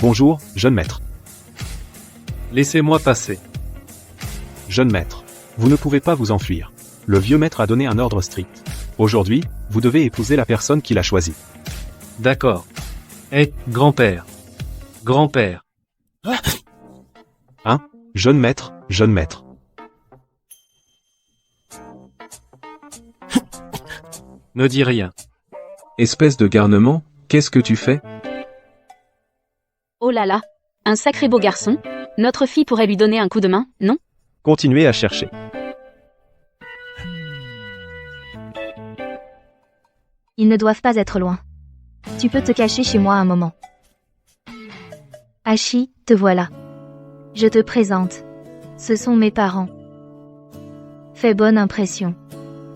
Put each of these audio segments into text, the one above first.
Bonjour, jeune maître. Laissez-moi passer. Jeune maître, vous ne pouvez pas vous enfuir. Le vieux maître a donné un ordre strict. Aujourd'hui, vous devez épouser la personne qu'il a choisie. D'accord. Grand-père. Grand-père. Hein? Jeune maître, jeune maître. Ne dis rien. Espèce de garnement, qu'est-ce que tu fais? Oh là là, un sacré beau garçon. Notre fille pourrait lui donner un coup de main, non? Continuez à chercher. Ils ne doivent pas être loin. Tu peux te cacher chez moi un moment. Hachi, te voilà. Je te présente. Ce sont mes parents. Fais bonne impression.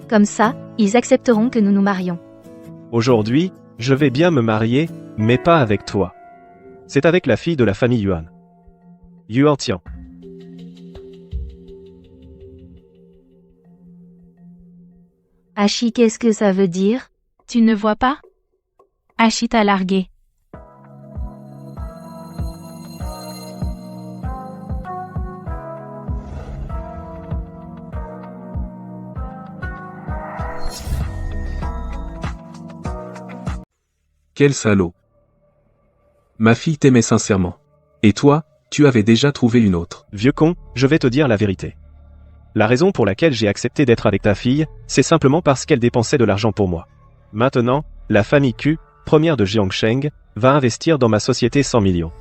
Comme ça, ils accepteront que nous nous marions. Aujourd'hui, je vais bien me marier, mais pas avec toi. C'est avec la fille de la famille Yuan. Yuan Tian. Hachi, qu'est-ce que ça veut dire? Tu ne vois pas? Hachi t'a largué. Quel salaud. Ma fille t'aimait sincèrement. Et toi, tu avais déjà trouvé une autre. Vieux con, je vais te dire la vérité. La raison pour laquelle j'ai accepté d'être avec ta fille, c'est simplement parce qu'elle dépensait de l'argent pour moi. Maintenant, la famille Q, première de Jiangsheng, va investir dans ma société 100 millions.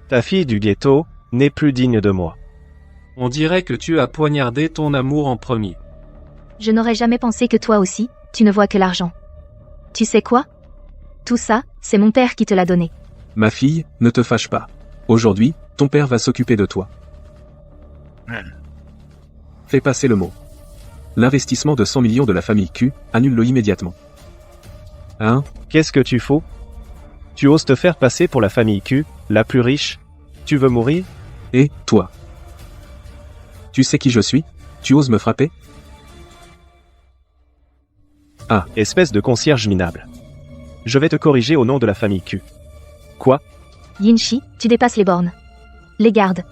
Ta fille du ghetto n'est plus digne de moi. On dirait que tu as poignardé ton amour en premier. Je n'aurais jamais pensé que toi aussi, tu ne vois que l'argent. Tu sais quoi? Tout ça, c'est mon père qui te l'a donné. Ma fille, ne te fâche pas. Aujourd'hui, ton père va s'occuper de toi. Fais passer le mot. L'investissement de 100 millions de la famille Q, annule-le immédiatement. Hein? Qu'est-ce que tu fous? Tu oses te faire passer pour la famille Q, la plus riche? Tu veux mourir? Et, toi? Tu sais qui je suis? Tu oses me frapper? Ah, espèce de concierge minable. Je vais te corriger au nom de la famille Q. Quoi? Yinshi, tu dépasses les bornes. Les gardes.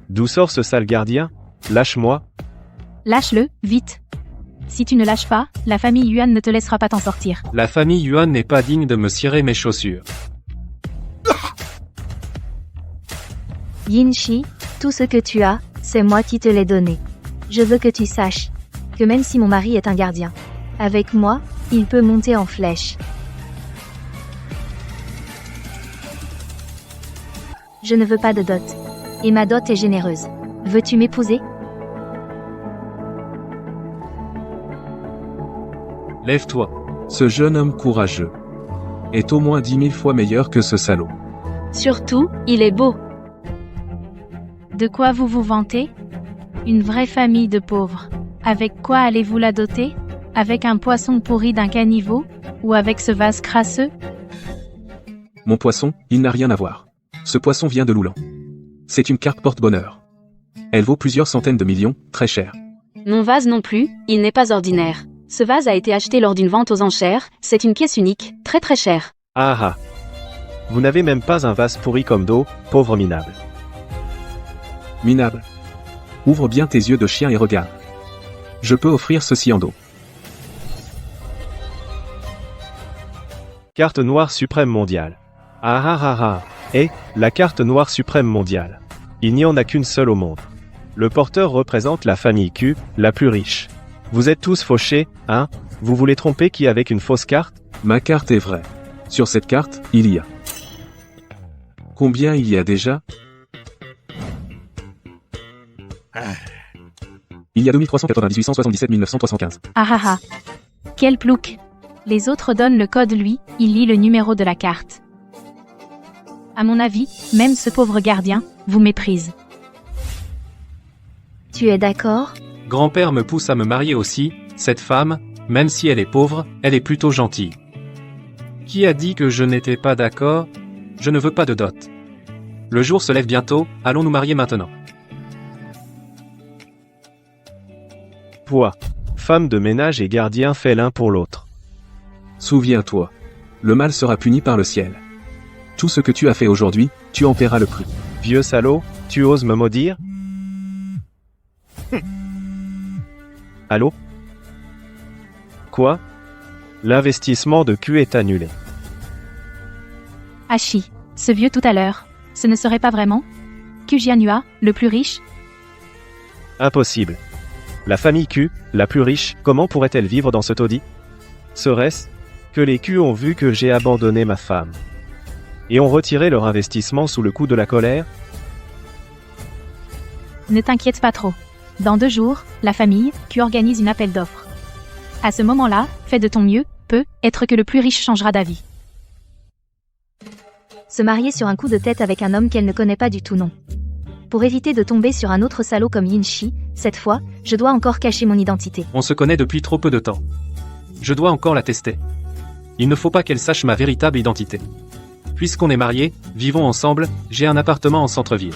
D'où sort ce sale gardien? Lâche-moi. Lâche-le, vite. Si tu ne lâches pas, la famille Yuan ne te laissera pas t'en sortir. La famille Yuan n'est pas digne de me cirer mes chaussures. Yinshi, tout ce que tu as, c'est moi qui te l'ai donné. Je veux que tu saches que même si mon mari est un gardien, avec moi, il peut monter en flèche. Je ne veux pas de dot. Et ma dot est généreuse. Veux-tu m'épouser? Lève-toi. Ce jeune homme courageux est au moins 10 000 fois meilleur que ce salaud. Surtout, il est beau. De quoi vous vous vantez? Une vraie famille de pauvres. Avec quoi allez-vous la doter? Avec un poisson pourri d'un caniveau? Ou avec ce vase crasseux? Mon poisson, il n'a rien à voir. Ce poisson vient de Loulan. C'est une carte porte-bonheur. Elle vaut plusieurs centaines de millions, très cher. Mon vase non plus, il n'est pas ordinaire. Ce vase a été acheté lors d'une vente aux enchères, c'est une pièce unique, très très chère. Ah ah. Vous n'avez même pas un vase pourri comme d'eau, pauvre minable. Minable. Ouvre bien tes yeux de chien et regarde. Je peux offrir ceci en dos. Carte noire suprême mondiale. Ah ah ah ah. Et, la carte noire suprême mondiale. Il n'y en a qu'une seule au monde. Le porteur représente la famille Q, la plus riche. Vous êtes tous fauchés, hein? Vous voulez tromper qui avec une fausse carte? Ma carte est vraie. Sur cette carte, il y a... Combien il y a déjà? Il y a 2398 877 975. Ah ah ah. Quel plouc. Les autres donnent le code, lui, il lit le numéro de la carte. À mon avis, même ce pauvre gardien vous méprise. Tu es d'accord? Grand-père me pousse à me marier aussi, cette femme, même si elle est pauvre, elle est plutôt gentille. Qui a dit que je n'étais pas d'accord? Je ne veux pas de dot. Le jour se lève bientôt, allons nous marier maintenant. Poids. Femme de ménage et gardien fait l'un pour l'autre. Souviens-toi. Le mal sera puni par le ciel. Tout ce que tu as fait aujourd'hui, tu en paieras le prix. Vieux salaud, tu oses me maudire? Allô? Quoi? L'investissement de Q est annulé. Hachi, ce vieux tout à l'heure, ce ne serait pas vraiment Kujianua, le plus riche? Impossible. La famille Q, la plus riche, comment pourrait-elle vivre dans ce taudis? Serait-ce que les Q ont vu que j'ai abandonné ma femme et ont retiré leur investissement sous le coup de la colère? Ne t'inquiète pas trop. Dans 2 jours, la famille Q organise une appel d'offres. À ce moment-là, fais de ton mieux, peut être que le plus riche changera d'avis. Se marier sur un coup de tête avec un homme qu'elle ne connaît pas du tout, non. Pour éviter de tomber sur un autre salaud comme Yinshi, cette fois, je dois encore cacher mon identité. On se connaît depuis trop peu de temps. Je dois encore la tester. Il ne faut pas qu'elle sache ma véritable identité. Puisqu'on est mariés, vivons ensemble, j'ai un appartement en centre-ville.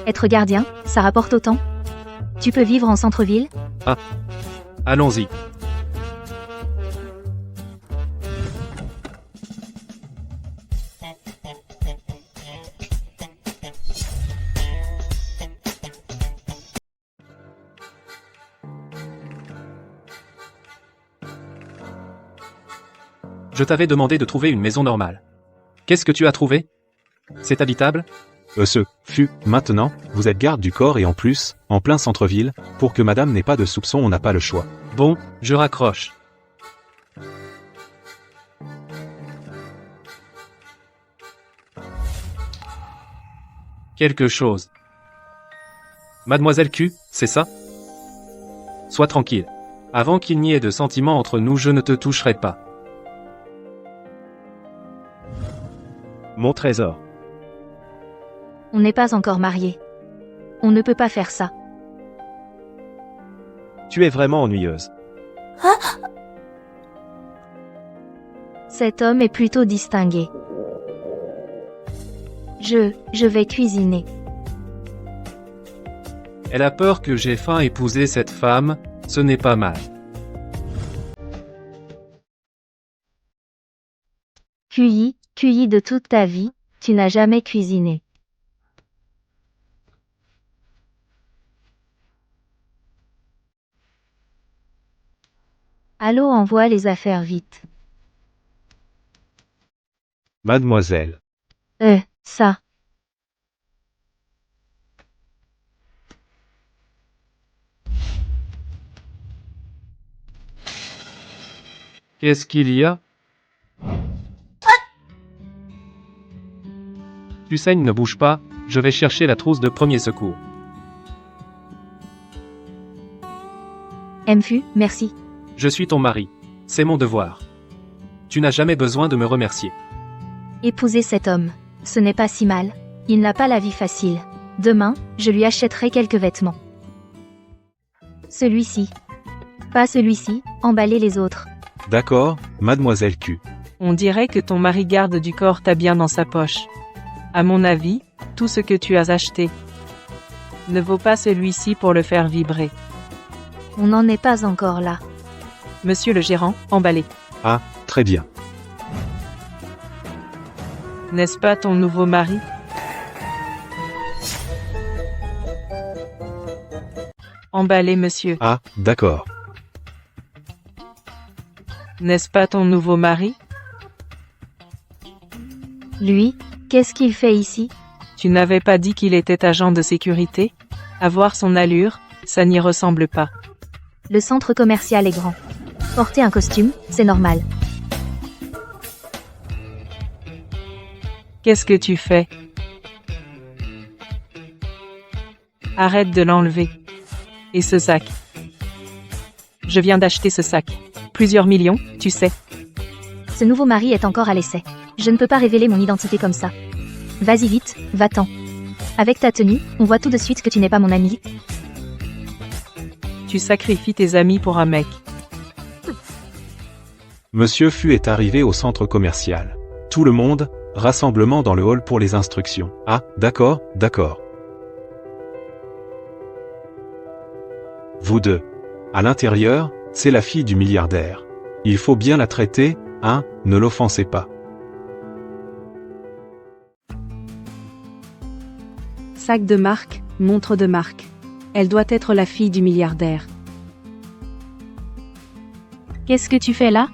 Être gardien, ça rapporte autant? Tu peux vivre en centre-ville? Allons-y. Je t'avais demandé de trouver une maison normale. Qu'est-ce que tu as trouvé? C'est habitable? Maintenant, vous êtes garde du corps et en plus, en plein centre-ville, pour que madame n'ait pas de soupçon, on n'a pas le choix. Bon, je raccroche. Quelque chose. Mademoiselle Q, c'est ça? Sois tranquille. Avant qu'il n'y ait de sentiments entre nous, je ne te toucherai pas. Mon trésor. On n'est pas encore mariés. On ne peut pas faire ça. Tu es vraiment ennuyeuse. Cet homme est plutôt distingué. Je vais cuisiner. Elle a peur que j'aie faim. Épouser cette femme, ce n'est pas mal. QI de toute ta vie, tu n'as jamais cuisiné. Allô, envoie les affaires vite. Mademoiselle. Ça. Qu'est-ce qu'il y a? Tu saignes, ne bouge pas, je vais chercher la trousse de premier secours. MFU, merci. Je suis ton mari. C'est mon devoir. Tu n'as jamais besoin de me remercier. Épouser cet homme, ce n'est pas si mal. Il n'a pas la vie facile. Demain, je lui achèterai quelques vêtements. Celui-ci. Pas celui-ci, emballez les autres. D'accord, mademoiselle Q. On dirait que ton mari garde du corps t'a bien dans sa poche. À mon avis, tout ce que tu as acheté ne vaut pas celui-ci pour le faire vibrer. On n'en est pas encore là. Monsieur le gérant, emballé. Ah, très bien. N'est-ce pas ton nouveau mari? Emballé, monsieur. Ah, d'accord. N'est-ce pas ton nouveau mari? Lui, qu'est-ce qu'il fait ici? Tu n'avais pas dit qu'il était agent de sécurité? À voir son allure, ça n'y ressemble pas. Le centre commercial est grand. Porter un costume, c'est normal. Qu'est-ce que tu fais? Arrête de l'enlever. Et ce sac? Je viens d'acheter ce sac. Plusieurs millions, tu sais. Ce nouveau mari est encore à l'essai. Je ne peux pas révéler mon identité comme ça. Vas-y vite, va-t'en. Avec ta tenue, on voit tout de suite que tu n'es pas mon ami. Tu sacrifies tes amis pour un mec. Monsieur Fu est arrivé au centre commercial. Tout le monde, rassemblement dans le hall pour les instructions. Ah, d'accord, d'accord. Vous deux. À l'intérieur, c'est la fille du milliardaire. Il faut bien la traiter, hein, ne l'offensez pas. Sac de marque, montre de marque. Elle doit être la fille du milliardaire. Qu'est-ce que tu fais là?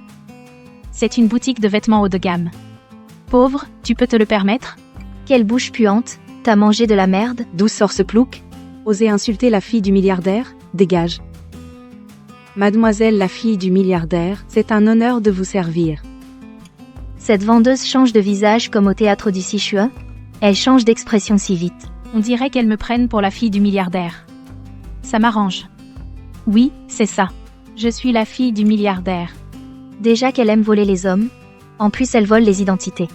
C'est une boutique de vêtements haut de gamme. Pauvre, tu peux te le permettre? Quelle bouche puante, t'as mangé de la merde? D'où sort ce plouc? Osez insulter la fille du milliardaire? Dégage. Mademoiselle la fille du milliardaire, c'est un honneur de vous servir. Cette vendeuse change de visage comme au théâtre du Sichuan. Elle change d'expression si vite. On dirait qu'elle me prenne pour la fille du milliardaire. Ça m'arrange. Oui, c'est ça. Je suis la fille du milliardaire. Déjà qu'elle aime voler les hommes. En plus elle vole les identités.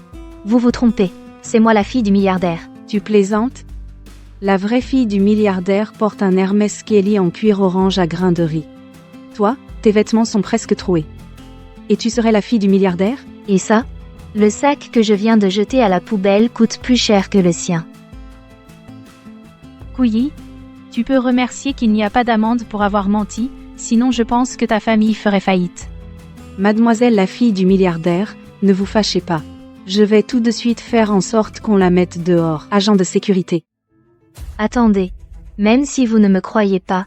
Vous vous trompez. C'est moi la fille du milliardaire. Tu plaisantes? La vraie fille du milliardaire porte un Hermès Kelly en cuir orange à grains de riz. Toi, tes vêtements sont presque troués. Et tu serais la fille du milliardaire? Et ça? Le sac que je viens de jeter à la poubelle coûte plus cher que le sien. Couilly, tu peux remercier qu'il n'y a pas d'amende pour avoir menti, sinon je pense que ta famille ferait faillite. Mademoiselle la fille du milliardaire, ne vous fâchez pas. Je vais tout de suite faire en sorte qu'on la mette dehors. Agent de sécurité. Attendez. Même si vous ne me croyez pas,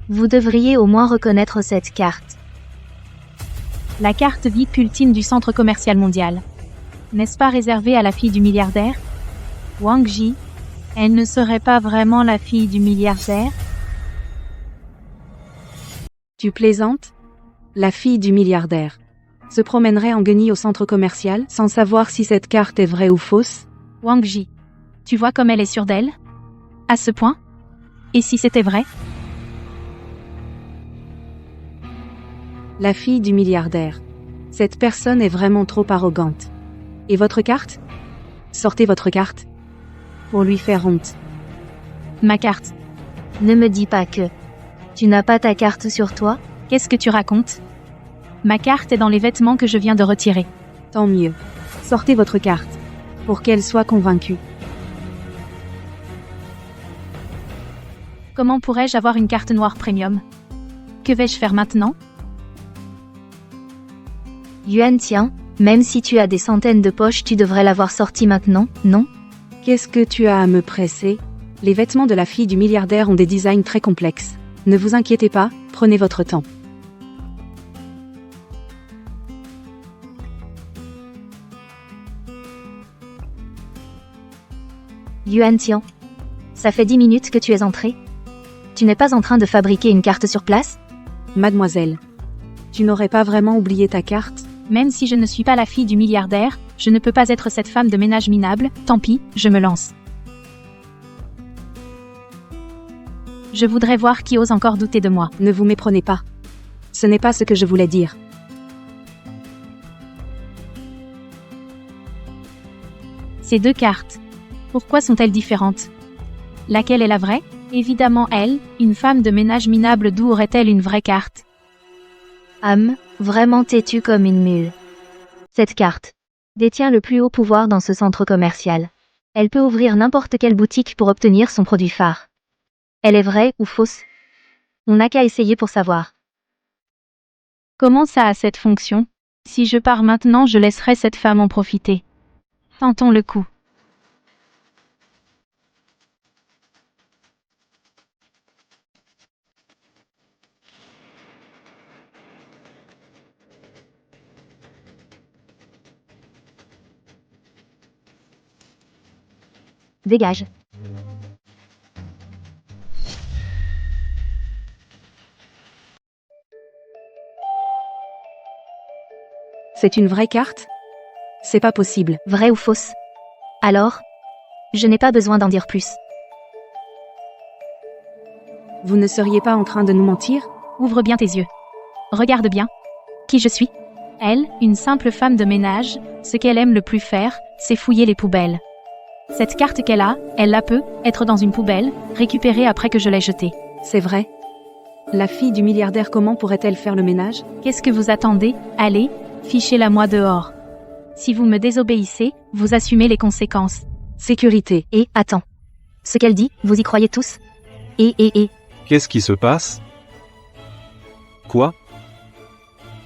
vous devriez au moins reconnaître cette carte. La carte VIP ultime du centre commercial mondial. N'est-ce pas réservé à la fille du milliardaire? Wang Ji, elle ne serait pas vraiment la fille du milliardaire? Tu plaisantes? La fille du milliardaire se promènerait en guenille au centre commercial sans savoir si cette carte est vraie ou fausse? Wang Ji, tu vois comme elle est sûre d'elle? À ce point? Et si c'était vrai? La fille du milliardaire. Cette personne est vraiment trop arrogante. Et votre carte? Sortez votre carte. Pour lui faire honte. Ma carte. Ne me dis pas que tu n'as pas ta carte sur toi? Qu'est-ce que tu racontes? Ma carte est dans les vêtements que je viens de retirer. Tant mieux. Sortez votre carte. Pour qu'elle soit convaincue. Comment pourrais-je avoir une carte noire premium? Que vais-je faire maintenant? Yuan Tian, même si tu as des centaines de poches, tu devrais l'avoir sortie maintenant, non? Qu'est-ce que tu as à me presser? Les vêtements de la fille du milliardaire ont des designs très complexes. Ne vous inquiétez pas, prenez votre temps. Yuan Tian, ça fait 10 minutes que tu es entré. Tu n'es pas en train de fabriquer une carte sur place? Mademoiselle, tu n'aurais pas vraiment oublié ta carte? Même si je ne suis pas la fille du milliardaire, je ne peux pas être cette femme de ménage minable, tant pis, je me lance. Je voudrais voir qui ose encore douter de moi. Ne vous méprenez pas. Ce n'est pas ce que je voulais dire. Ces deux cartes. Pourquoi sont-elles différentes? Laquelle est la vraie? Évidemment elle, une femme de ménage minable, d'où aurait-elle une vraie carte? Vraiment têtue comme une mule. Cette carte détient le plus haut pouvoir dans ce centre commercial. Elle peut ouvrir n'importe quelle boutique pour obtenir son produit phare. Elle est vraie ou fausse? On n'a qu'à essayer pour savoir. Comment ça a cette fonction? Si je pars maintenant, je laisserai cette femme en profiter. Tentons le coup. Dégage. C'est une vraie carte? C'est pas possible. Vraie ou fausse? Alors? Je n'ai pas besoin d'en dire plus. Vous ne seriez pas en train de nous mentir? Ouvre bien tes yeux. Regarde bien. Qui je suis? Elle, une simple femme de ménage, ce qu'elle aime le plus faire, c'est fouiller les poubelles. Cette carte qu'elle a, elle la peut, être dans une poubelle, récupérée après que je l'ai jetée. C'est vrai. La fille du milliardaire, comment pourrait-elle faire le ménage? Qu'est-ce que vous attendez? Allez, fichez-la moi dehors. Si vous me désobéissez, vous assumez les conséquences. Sécurité. Et, attends. Ce qu'elle dit, vous y croyez tous? Et. Qu'est-ce qui se passe? Quoi?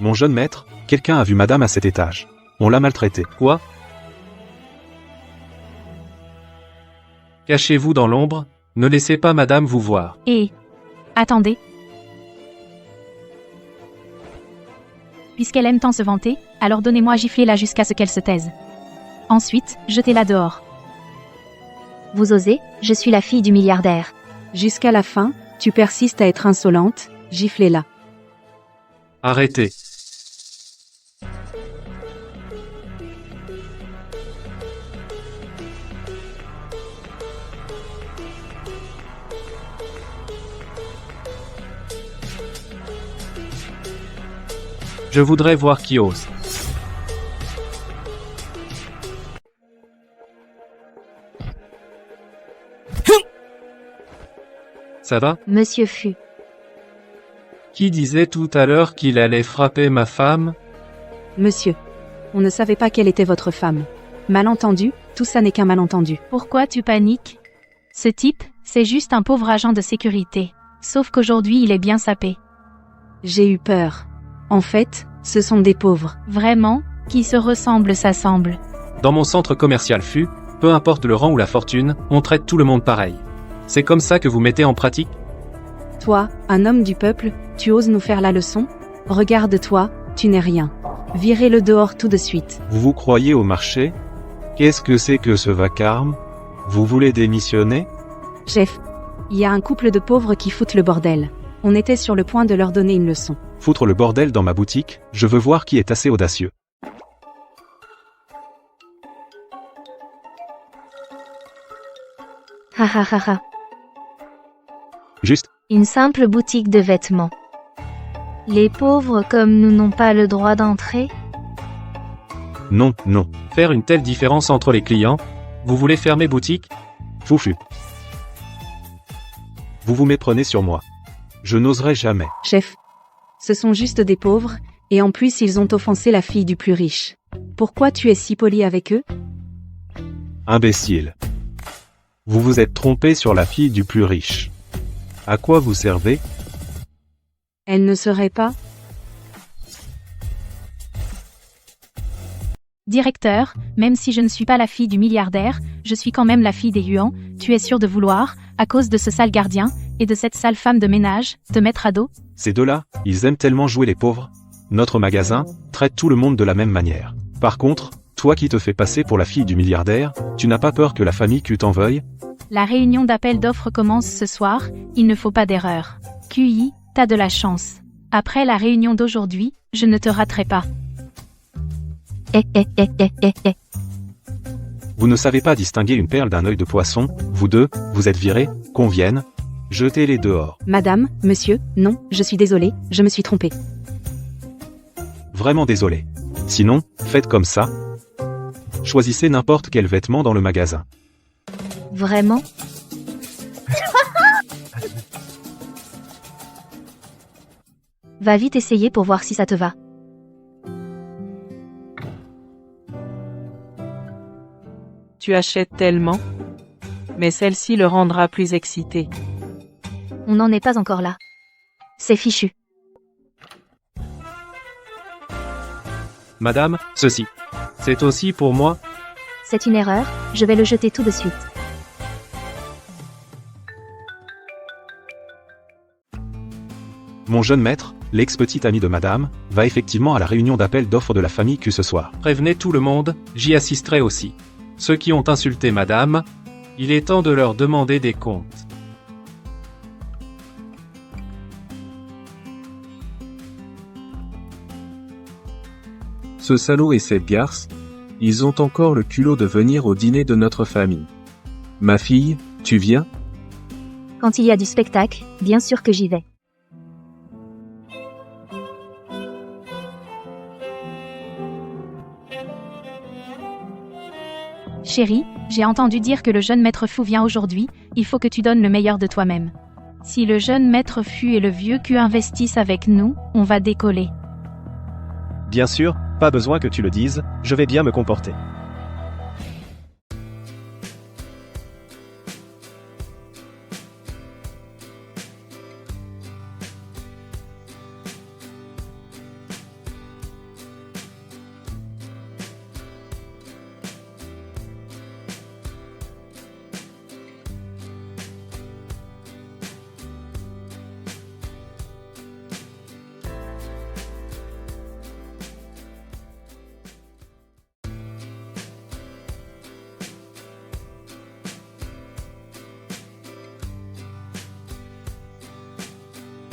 Mon jeune maître, quelqu'un a vu madame à cet étage. On l'a maltraitée. Quoi? Cachez-vous dans l'ombre, ne laissez pas madame vous voir. Et... Attendez. Puisqu'elle aime tant se vanter, alors donnez-moi gifler-la jusqu'à ce qu'elle se taise. Ensuite, jetez-la dehors. Vous osez, je suis la fille du milliardaire. Jusqu'à la fin, tu persistes à être insolente, giflez-la. Arrêtez. Je voudrais voir qui ose. Ça va? Monsieur Fu. Qui disait tout à l'heure qu'il allait frapper ma femme? Monsieur, on ne savait pas quelle était votre femme. Malentendu, tout ça n'est qu'un malentendu. Pourquoi tu paniques? Ce type, c'est juste un pauvre agent de sécurité. Sauf qu'aujourd'hui il est bien sapé. J'ai eu peur. En fait, ce sont des pauvres. Vraiment, qui se ressemble s'assemble. Dans mon centre commercial FU, peu importe le rang ou la fortune, on traite tout le monde pareil. C'est comme ça que vous mettez en pratique? Toi, un homme du peuple, tu oses nous faire la leçon? Regarde-toi, tu n'es rien. Virez-le dehors tout de suite. Vous vous croyez au marché? Qu'est-ce que c'est que ce vacarme? Vous voulez démissionner? Chef, il y a un couple de pauvres qui foutent le bordel. On était sur le point de leur donner une leçon. Foutre le bordel dans ma boutique, je veux voir qui est assez audacieux. Ha ha ha ha. Juste, Une simple boutique de vêtements. Les pauvres comme nous n'ont pas le droit d'entrer? non, non, Faire une telle différence entre les clients? Vous voulez fermer boutique? Foufu. Vous vous méprenez sur moi. Je n'oserais jamais. Chef, ce sont juste des pauvres, et en plus ils ont offensé la fille du plus riche. Pourquoi tu es si poli avec eux? Imbécile. Vous vous êtes trompé sur la fille du plus riche. À quoi vous servez? Elle ne serait pas? Directeur, même si je ne suis pas la fille du milliardaire, je suis quand même la fille des Yuan, tu es sûr de vouloir, à cause de ce sale gardien, et de cette sale femme de ménage, te mettre à dos? Ces deux-là, ils aiment tellement jouer les pauvres. Notre magasin traite tout le monde de la même manière. Par contre, toi qui te fais passer pour la fille du milliardaire, tu n'as pas peur que la famille Q t'en veuille? La réunion d'appel d'offres commence ce soir, il ne faut pas d'erreur. QI, t'as de la chance. Après la réunion d'aujourd'hui, je ne te raterai pas. Vous ne savez pas distinguer une perle d'un œil de poisson, vous deux, vous êtes virés, qu'on vienne. Jetez-les dehors. Madame, monsieur, non, je suis désolée, je me suis trompée. Vraiment désolé. Sinon, faites comme ça. Choisissez n'importe quel vêtement dans le magasin. Vraiment? Va vite essayer pour voir si ça te va. Tu achètes tellement. Mais celle-ci le rendra plus excité. On n'en est pas encore là. C'est fichu. Madame, ceci. C'est aussi pour moi? C'est une erreur, je vais le jeter tout de suite. Mon jeune maître, l'ex-petit ami de madame, va effectivement à la réunion d'appel d'offres de la famille Q ce soir. Prévenez tout le monde, j'y assisterai aussi. Ceux qui ont insulté madame, il est temps de leur demander des comptes. Ce salaud et cette garce, ils ont encore le culot de venir au dîner de notre famille. Ma fille, tu viens? Quand il y a du spectacle, bien sûr que j'y vais. Chérie, j'ai entendu dire que le jeune maître Fu vient aujourd'hui, il faut que tu donnes le meilleur de toi-même. Si le jeune maître Fu et le vieux Q investissent avec nous, on va décoller. Bien sûr, pas besoin que tu le dises, je vais bien me comporter.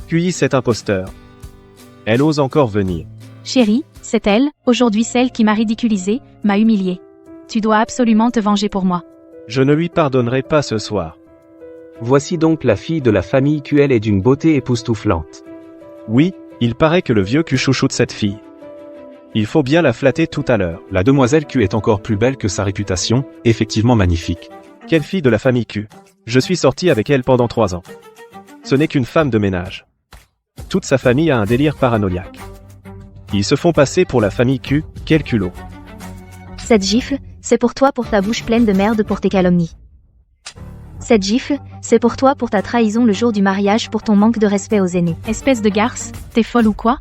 Puis cet imposteur. Elle ose encore venir. Chérie, c'est elle, aujourd'hui celle qui m'a ridiculisée, m'a humiliée. Tu dois absolument te venger pour moi. Je ne lui pardonnerai pas ce soir. Voici donc la fille de la famille Q. Elle est d'une beauté époustouflante. Oui, il paraît que le vieux Q chouchoute cette fille. Il faut bien la flatter tout à l'heure. La demoiselle Q est encore plus belle que sa réputation, effectivement magnifique. Quelle fille de la famille Q? Je suis sorti avec elle pendant 3 ans. Ce n'est qu'une femme de ménage. Toute sa famille a un délire paranoïaque. Ils se font passer pour la famille Q, quel culot. Cette gifle, c'est pour toi pour ta bouche pleine de merde pour tes calomnies. Cette gifle, c'est pour toi pour ta trahison le jour du mariage pour ton manque de respect aux aînés. Espèce de garce, t'es folle ou quoi?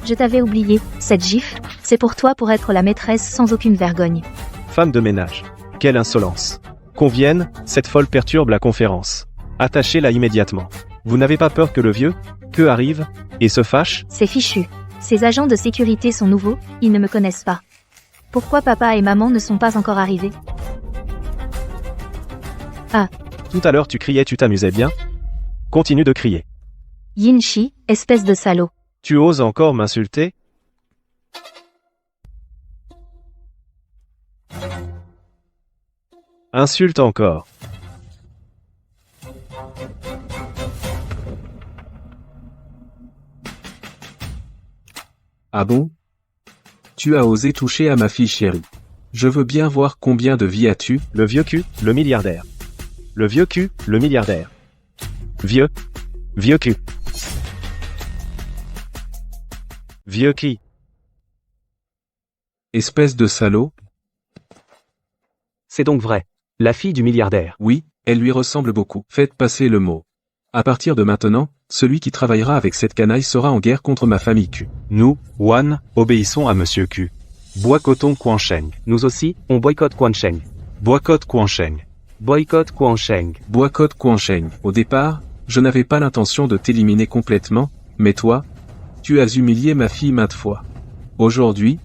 Je t'avais oublié, cette gifle, c'est pour toi pour être la maîtresse sans aucune vergogne. Femme de ménage. Quelle insolence. Qu'on vienne, cette folle perturbe la conférence. Attachez-la immédiatement. Vous n'avez pas peur que le vieux, que arrive, et se fâche? C'est fichu. Ces agents de sécurité sont nouveaux, ils ne me connaissent pas. Pourquoi papa et maman ne sont pas encore arrivés? Ah. Tout à l'heure tu criais, tu t'amusais bien? Continue de crier. Yinchi, espèce de salaud. Tu oses encore m'insulter? Insulte encore. Ah bon? Tu as osé toucher à ma fille chérie. Je veux bien voir combien de vies as-tu? Le vieux Q, le milliardaire. Le vieux Q, le milliardaire. Vieux Q. Vieux qui? Espèce de salaud? C'est donc vrai. La fille du milliardaire. Oui, elle lui ressemble beaucoup. Faites passer le mot. À partir de maintenant, celui qui travaillera avec cette canaille sera en guerre contre ma famille Q. Nous, Wan, obéissons à Monsieur Q. Boycottons Quan Sheng. Nous aussi, on boycotte Quan Sheng. Boycott Quan Sheng. Boycott Quan Sheng. Boycott Quan Sheng. Au départ, je n'avais pas l'intention de t'éliminer complètement, mais toi, tu as humilié ma fille maintes fois. Aujourd'hui,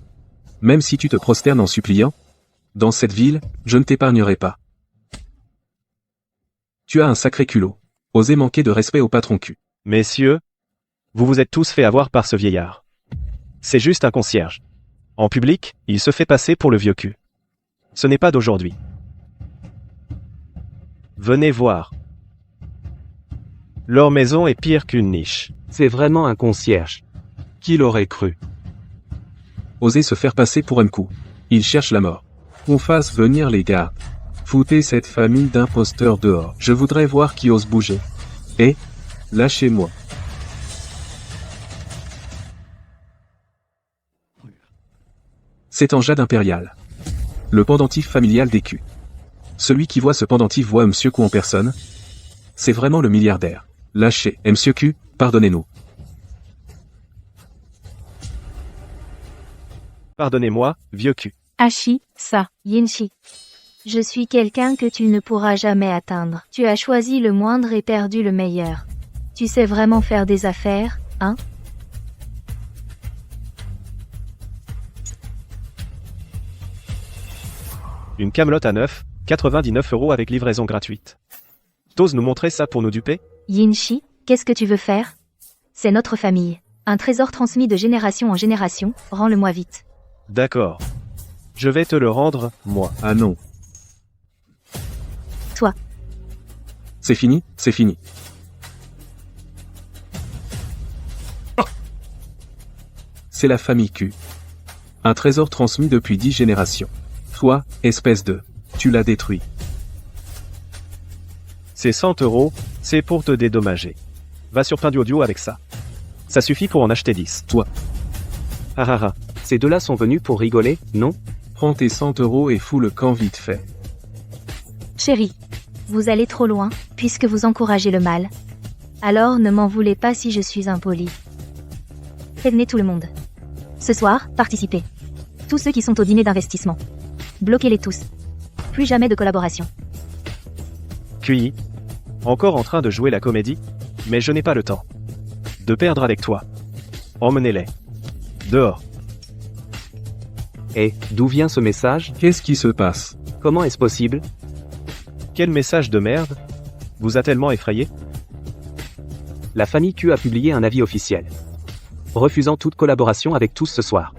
même si tu te prosternes en suppliant, dans cette ville, je ne t'épargnerai pas. Tu as un sacré culot. Osez manquer de respect au patron Q. Messieurs, vous vous êtes tous fait avoir par ce vieillard. C'est juste un concierge. En public, il se fait passer pour le vieux Q. Ce n'est pas d'aujourd'hui. Venez voir. Leur maison est pire qu'une niche. C'est vraiment un concierge. Qui l'aurait cru? Osez se faire passer pour un coup. Il cherche la mort. Qu'on fasse venir les gardes. Foutez cette famille d'imposteurs dehors. Je voudrais voir qui ose bouger. Et, lâchez-moi. C'est en jade impérial. Le pendentif familial des Q. Celui qui voit ce pendentif voit Monsieur Q en personne. C'est vraiment le milliardaire. Lâchez. Monsieur Q, pardonnez-nous. Pardonnez-moi, vieux Q. Hachi, ça. Yinchi. Je suis quelqu'un que tu ne pourras jamais atteindre. Tu as choisi le moindre et perdu le meilleur. Tu sais vraiment faire des affaires, hein? Une camelote à 99 € avec livraison gratuite. T'oses nous montrer ça pour nous duper? Yinchi, qu'est-ce que tu veux faire? C'est notre famille. Un trésor transmis de génération en génération, rends-le-moi vite. D'accord. Je vais te le rendre, moi. Ah non. Toi. C'est fini, c'est fini. C'est la famille Q. Un trésor transmis depuis 10 générations. Toi, espèce de... Tu l'as détruit. C'est 100 €, c'est pour te dédommager. Va sur Pinduoduo avec ça. Ça suffit pour en acheter 10. Toi. Ah ah ah. Ces deux-là sont venus pour rigoler, non? Prends tes 100 € et fous le camp vite fait. Chérie, vous allez trop loin, puisque vous encouragez le mal. Alors ne m'en voulez pas si je suis impoli. Prévenez tout le monde. Ce soir, participez. Tous ceux qui sont au dîner d'investissement. Bloquez-les tous. Plus jamais de collaboration. QI. Encore en train de jouer la comédie? Mais je n'ai pas le temps de perdre avec toi. Emmenez-les. Dehors. Et, d'où vient ce message? Qu'est-ce qui se passe? Comment est-ce possible? Quel message de merde? Vous a tellement effrayé? La famille Q a publié un avis officiel, refusant toute collaboration avec tous ce soir.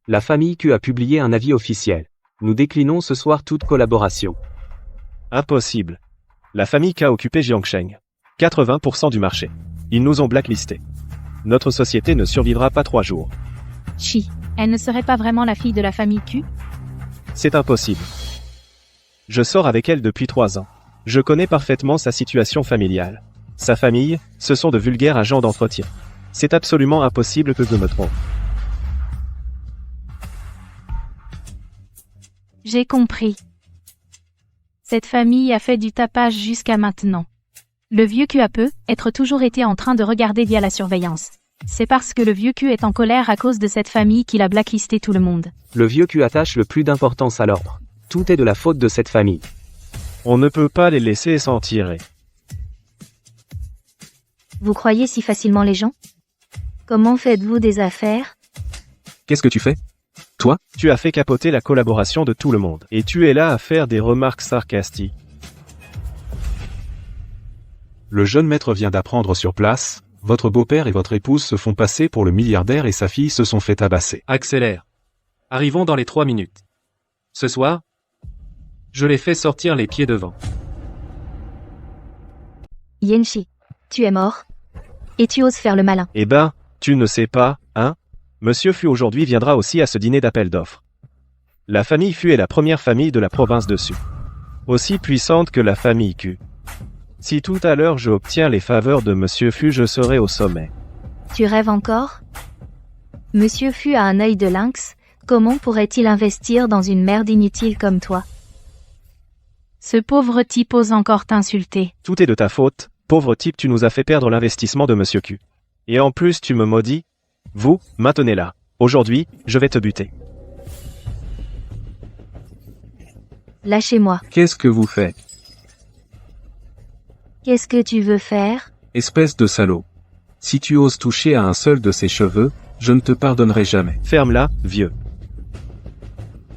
La famille Q a publié un avis officiel. Nous déclinons ce soir toute collaboration. Impossible. La famille K a occupé Jiangsheng. 80% du marché. Ils nous ont blacklistés. Notre société ne survivra pas 3 jours. Chi. Elle ne serait pas vraiment la fille de la famille Q? C'est impossible. Je sors avec elle depuis 3 ans. Je connais parfaitement sa situation familiale. Sa famille, ce sont de vulgaires agents d'entretien. C'est absolument impossible que je me trompe. J'ai compris. Cette famille a fait du tapage jusqu'à maintenant. Le vieux Q a peut être toujours été en train de regarder via la surveillance. C'est parce que le vieux Q est en colère à cause de cette famille qu'il a blacklisté tout le monde. Le vieux Q attache le plus d'importance à l'ordre. Tout est de la faute de cette famille. On ne peut pas les laisser s'en tirer. Vous croyez si facilement les gens? Comment faites-vous des affaires? Qu'est-ce que tu fais? Tu as fait capoter la collaboration de tout le monde. Et tu es là à faire des remarques sarcastiques. Le jeune maître vient d'apprendre sur place, votre beau-père et votre épouse se font passer pour le milliardaire et sa fille se sont fait tabasser. Accélère. Arrivons dans les 3 minutes. Ce soir, je les fais sortir les pieds devant. Yenshi, tu es mort. Et tu oses faire le malin. Eh ben, tu ne sais pas, hein? Monsieur Fu aujourd'hui viendra aussi à ce dîner d'appel d'offres. La famille Fu est la première famille de la province dessus. Aussi puissante que la famille Q. Si tout à l'heure je obtiens les faveurs de Monsieur Fu, je serai au sommet. Tu rêves encore? Monsieur Fu a un œil de lynx, comment pourrait-il investir dans une merde inutile comme toi? Ce pauvre type ose encore t'insulter. Tout est de ta faute, pauvre type, tu nous as fait perdre l'investissement de Monsieur Q. Et en plus tu me maudis? Vous, maintenez-la. Aujourd'hui, je vais te buter. Lâchez-moi. Qu'est-ce que vous faites? Qu'est-ce que tu veux faire? Espèce de salaud. Si tu oses toucher à un seul de ses cheveux, je ne te pardonnerai jamais. Ferme-la, vieux.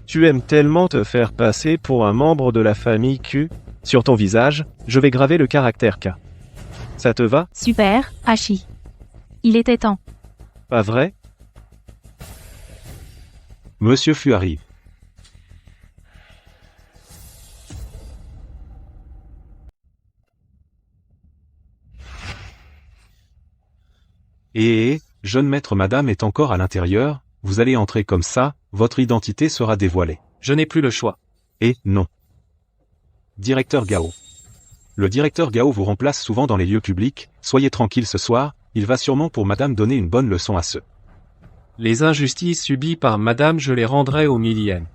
Tu aimes tellement te faire passer pour un membre de la famille Q. Sur ton visage, je vais graver le caractère K. Ça te va? Super, Hachi. Il était temps. Pas vrai? Monsieur Fu arrive. Jeune maître madame est encore à l'intérieur, vous allez entrer comme ça, votre identité sera dévoilée. Je n'ai plus le choix. Et non. Directeur Gao. Le directeur Gao vous remplace souvent dans les lieux publics, soyez tranquille ce soir, il va sûrement pour madame donner une bonne leçon à ceux. Les injustices subies par madame, je les rendrai au millième.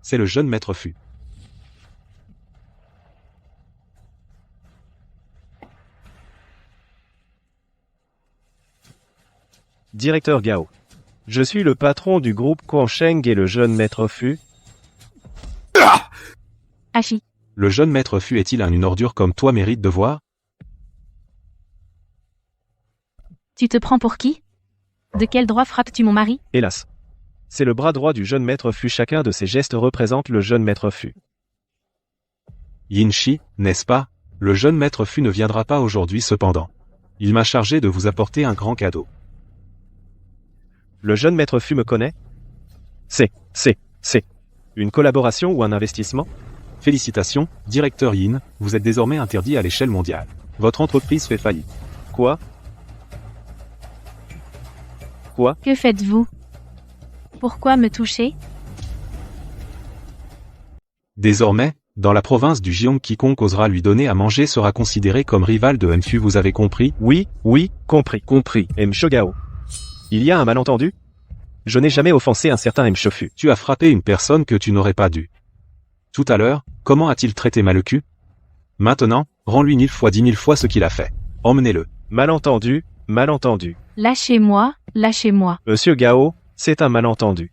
C'est le jeune maître Fu. Directeur Gao. Je suis le patron du groupe Quansheng et le jeune maître Fu. Hachi. Le jeune maître Fu est-il une ordure comme toi mérite de voir? Tu te prends pour qui? De quel droit frappes-tu mon mari? Hélas. C'est le bras droit du jeune maître Fu. Chacun de ses gestes représente le jeune maître Fu. Yinshi, n'est-ce pas? Le jeune maître Fu ne viendra pas aujourd'hui cependant. Il m'a chargé de vous apporter un grand cadeau. Le jeune maître Fu me connaît? C'est une collaboration ou un investissement? Félicitations, directeur Yin, vous êtes désormais interdit à l'échelle mondiale. Votre entreprise fait faillite. Quoi? Que faites-vous? Pourquoi me toucher? Désormais, dans la province du Jiang, quiconque osera lui donner à manger sera considéré comme rival de Mfu, vous avez compris? Oui, compris. Mshogao. Il y a un malentendu? Je n'ai jamais offensé un certain Mshofu. Tu as frappé une personne que tu n'aurais pas dû. Tout à l'heure, comment a-t-il traité Maleku? Maintenant, rends-lui 1000 fois 10 000 fois ce qu'il a fait. Emmenez-le. Malentendu. Lâchez-moi. Monsieur Gao, c'est un malentendu.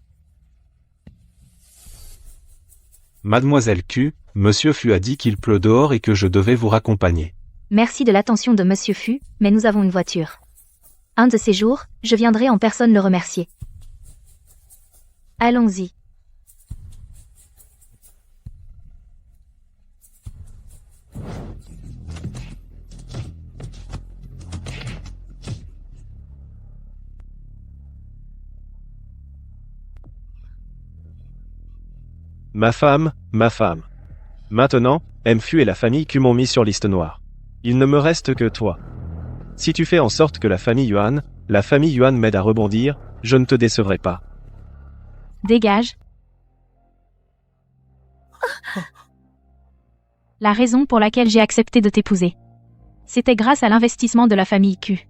Mademoiselle Q, Monsieur Fu a dit qu'il pleut dehors et que je devais vous raccompagner. Merci de l'attention de Monsieur Fu, mais nous avons une voiture. Un de ces jours, je viendrai en personne le remercier. Allons-y. Ma femme, ma femme. Maintenant, MFU et la famille Q m'ont mis sur liste noire. Il ne me reste que toi. Si tu fais en sorte que la famille Yuan m'aide à rebondir, je ne te décevrai pas. Dégage. La raison pour laquelle j'ai accepté de t'épouser. C'était grâce à l'investissement de la famille Q.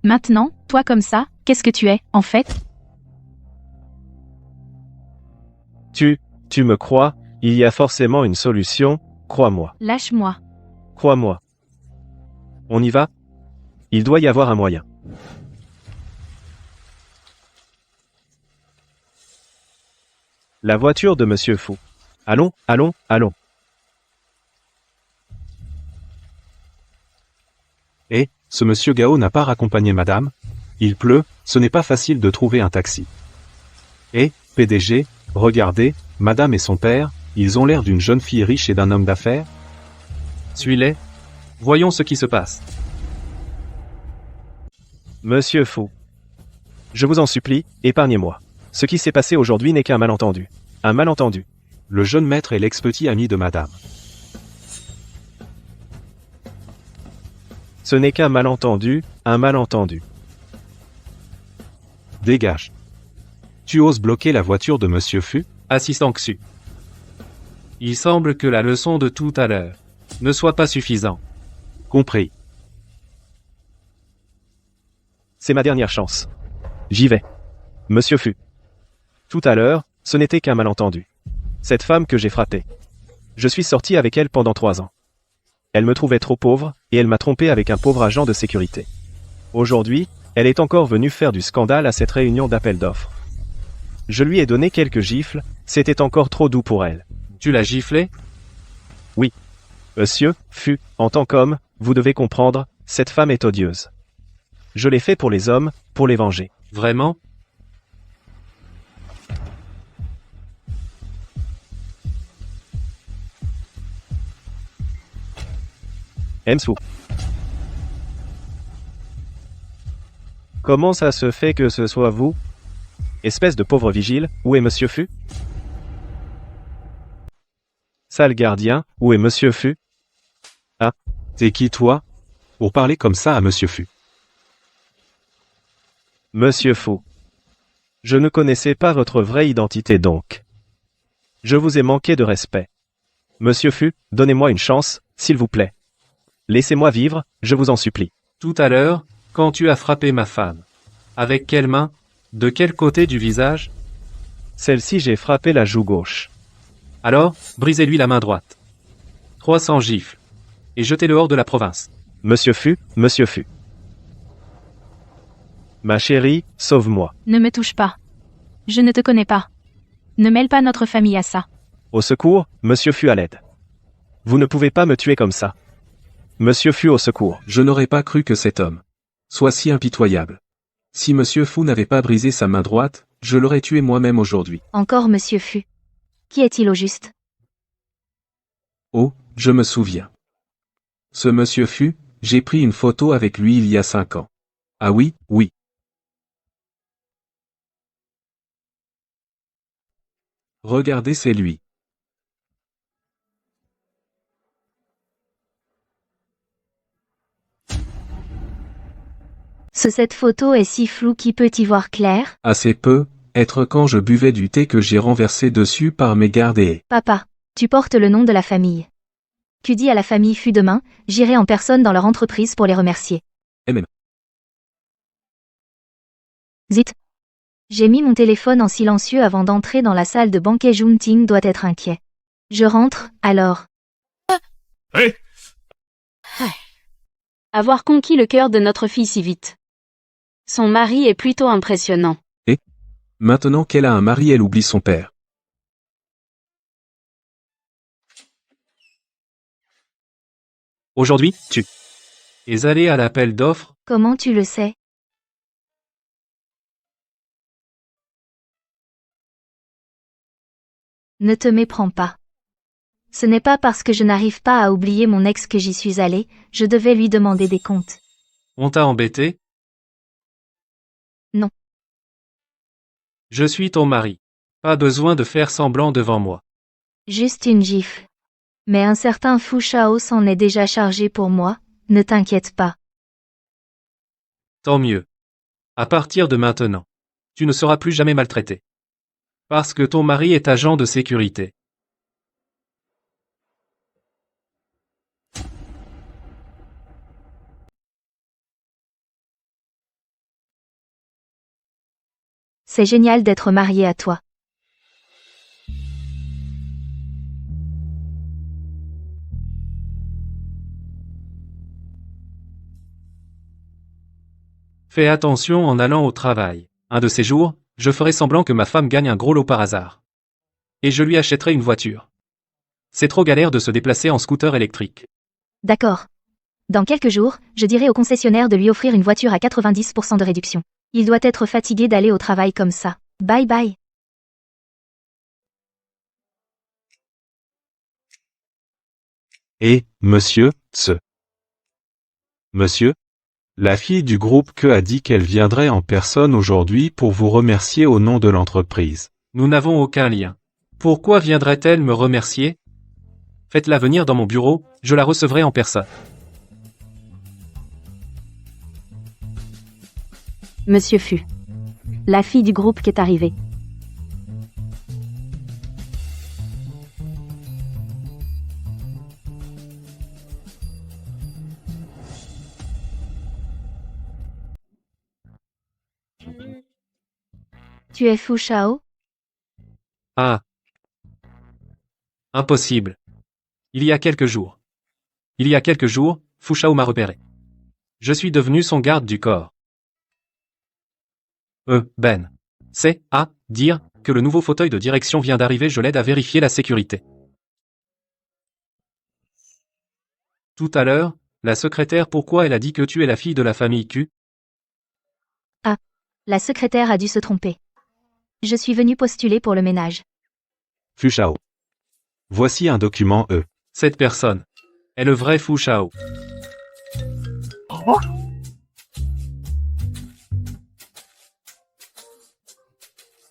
Maintenant, toi comme ça, qu'est-ce que tu es, en fait? Tu me crois, il y a forcément une solution, crois-moi. Lâche-moi. Crois-moi. On y va? Il doit y avoir un moyen. La voiture de Monsieur Fu. Allons, allons, allons. Et, ce monsieur Gao n'a pas raccompagné madame? Il pleut, ce n'est pas facile de trouver un taxi. Et, PDG, regardez, madame et son père, ils ont l'air d'une jeune fille riche et d'un homme d'affaires? Suis-les. Voyons ce qui se passe. Monsieur Fu. Je vous en supplie, épargnez-moi. Ce qui s'est passé aujourd'hui n'est qu'un malentendu. Un malentendu. Le jeune maître est l'ex-petit ami de madame. Ce n'est qu'un malentendu, un malentendu. Dégage. Tu oses bloquer la voiture de monsieur Fu? Assistant Xu. Il semble que la leçon de tout à l'heure ne soit pas suffisante. Compris. C'est ma dernière chance. J'y vais. Monsieur Fu. Tout à l'heure, ce n'était qu'un malentendu. Cette femme que j'ai frappée. Je suis sorti avec elle pendant 3 ans. Elle me trouvait trop pauvre, et elle m'a trompé avec un pauvre agent de sécurité. Aujourd'hui, elle est encore venue faire du scandale à cette réunion d'appel d'offres. Je lui ai donné quelques gifles, c'était encore trop doux pour elle. Tu l'as giflé? Oui. Monsieur Fu, en tant qu'homme, vous devez comprendre, cette femme est odieuse. Je l'ai fait pour les hommes, pour les venger. Vraiment? Msou. Comment ça se fait que ce soit vous? Espèce de pauvre vigile, où est Monsieur Fu? Sale gardien, où est Monsieur Fu? Ah, T'es qui toi? Pour parler comme ça à monsieur Fu. Monsieur Fu. Je ne connaissais pas votre vraie identité donc. Je vous ai manqué de respect. Monsieur Fu, donnez-moi une chance, s'il vous plaît. Laissez-moi vivre, je vous en supplie. Tout à l'heure, quand tu as frappé ma femme. Avec quelle main? De quel côté du visage? Celle-ci j'ai frappé la joue gauche. Alors, brisez-lui la main droite. 300 gifles. Et jetez-le hors de la province. Monsieur Fu, Monsieur Fu. Ma chérie, sauve-moi. Ne me touche pas. Je ne te connais pas. Ne mêle pas notre famille à ça. Au secours, Monsieur Fu à l'aide. Vous ne pouvez pas me tuer comme ça. Monsieur Fu au secours. Je n'aurais pas cru que cet homme soit si impitoyable. Si monsieur Fu n'avait pas brisé sa main droite, je l'aurais tué moi-même aujourd'hui. Encore Monsieur Fu. Qui est-il au juste? Oh, je me souviens. Ce monsieur Fu, j'ai pris une photo avec lui il y a 5 ans. Ah oui, oui. Regardez, c'est lui. Cette photo est si floue qui peut y voir clair? Assez peu, être quand je buvais du thé que j'ai renversé dessus par mes gardes et... Papa, tu portes le nom de la famille. Tu dis à la famille Fu demain, j'irai en personne dans leur entreprise pour les remercier. MM. Zit. J'ai mis mon téléphone en silencieux avant d'entrer dans la salle de banquet. Junting doit être inquiet. Je rentre, alors. Hey! Avoir conquis le cœur de notre fille si vite. Son mari est plutôt impressionnant. Et maintenant qu'elle a un mari, elle oublie son père. Aujourd'hui, tu es allé à l'appel d'offres? Comment tu le sais? Ne te méprends pas. Ce n'est pas parce que je n'arrive pas à oublier mon ex que j'y suis allée, je devais lui demander des comptes. On t'a embêté? Non. Je suis ton mari. Pas besoin de faire semblant devant moi. Juste une gifle. Mais un certain Fu Shao s'en est déjà chargé pour moi, ne t'inquiète pas. Tant mieux. À partir de maintenant, tu ne seras plus jamais maltraité. Parce que ton mari est agent de sécurité. C'est génial d'être marié à toi. Fais attention en allant au travail. Un de ces jours, je ferai semblant que ma femme gagne un gros lot par hasard. Et je lui achèterai une voiture. C'est trop galère de se déplacer en scooter électrique. D'accord. Dans quelques jours, je dirai au concessionnaire de lui offrir une voiture à 90% de réduction. Il doit être fatigué d'aller au travail comme ça. Bye bye. Et, monsieur, Monsieur, la fille du groupe Que a dit qu'elle viendrait en personne aujourd'hui pour vous remercier au nom de l'entreprise. Nous n'avons aucun lien. Pourquoi viendrait-elle me remercier? Faites-la venir dans mon bureau, je la recevrai en personne. Monsieur Fu. La fille du groupe qui est arrivée. Tu es Fu Shao? Ah. Impossible. Il y a quelques jours, Fu Shao m'a repéré. Je suis devenu son garde du corps. Ben. C'est à dire que le nouveau fauteuil de direction vient d'arriver, je l'aide à vérifier la sécurité. Tout à l'heure, la secrétaire, pourquoi elle a dit que tu es la fille de la famille Q? Ah. La secrétaire a dû se tromper. Je suis venu postuler pour le ménage. Fu Shao. Voici un document Cette personne est le vrai Fu Shao.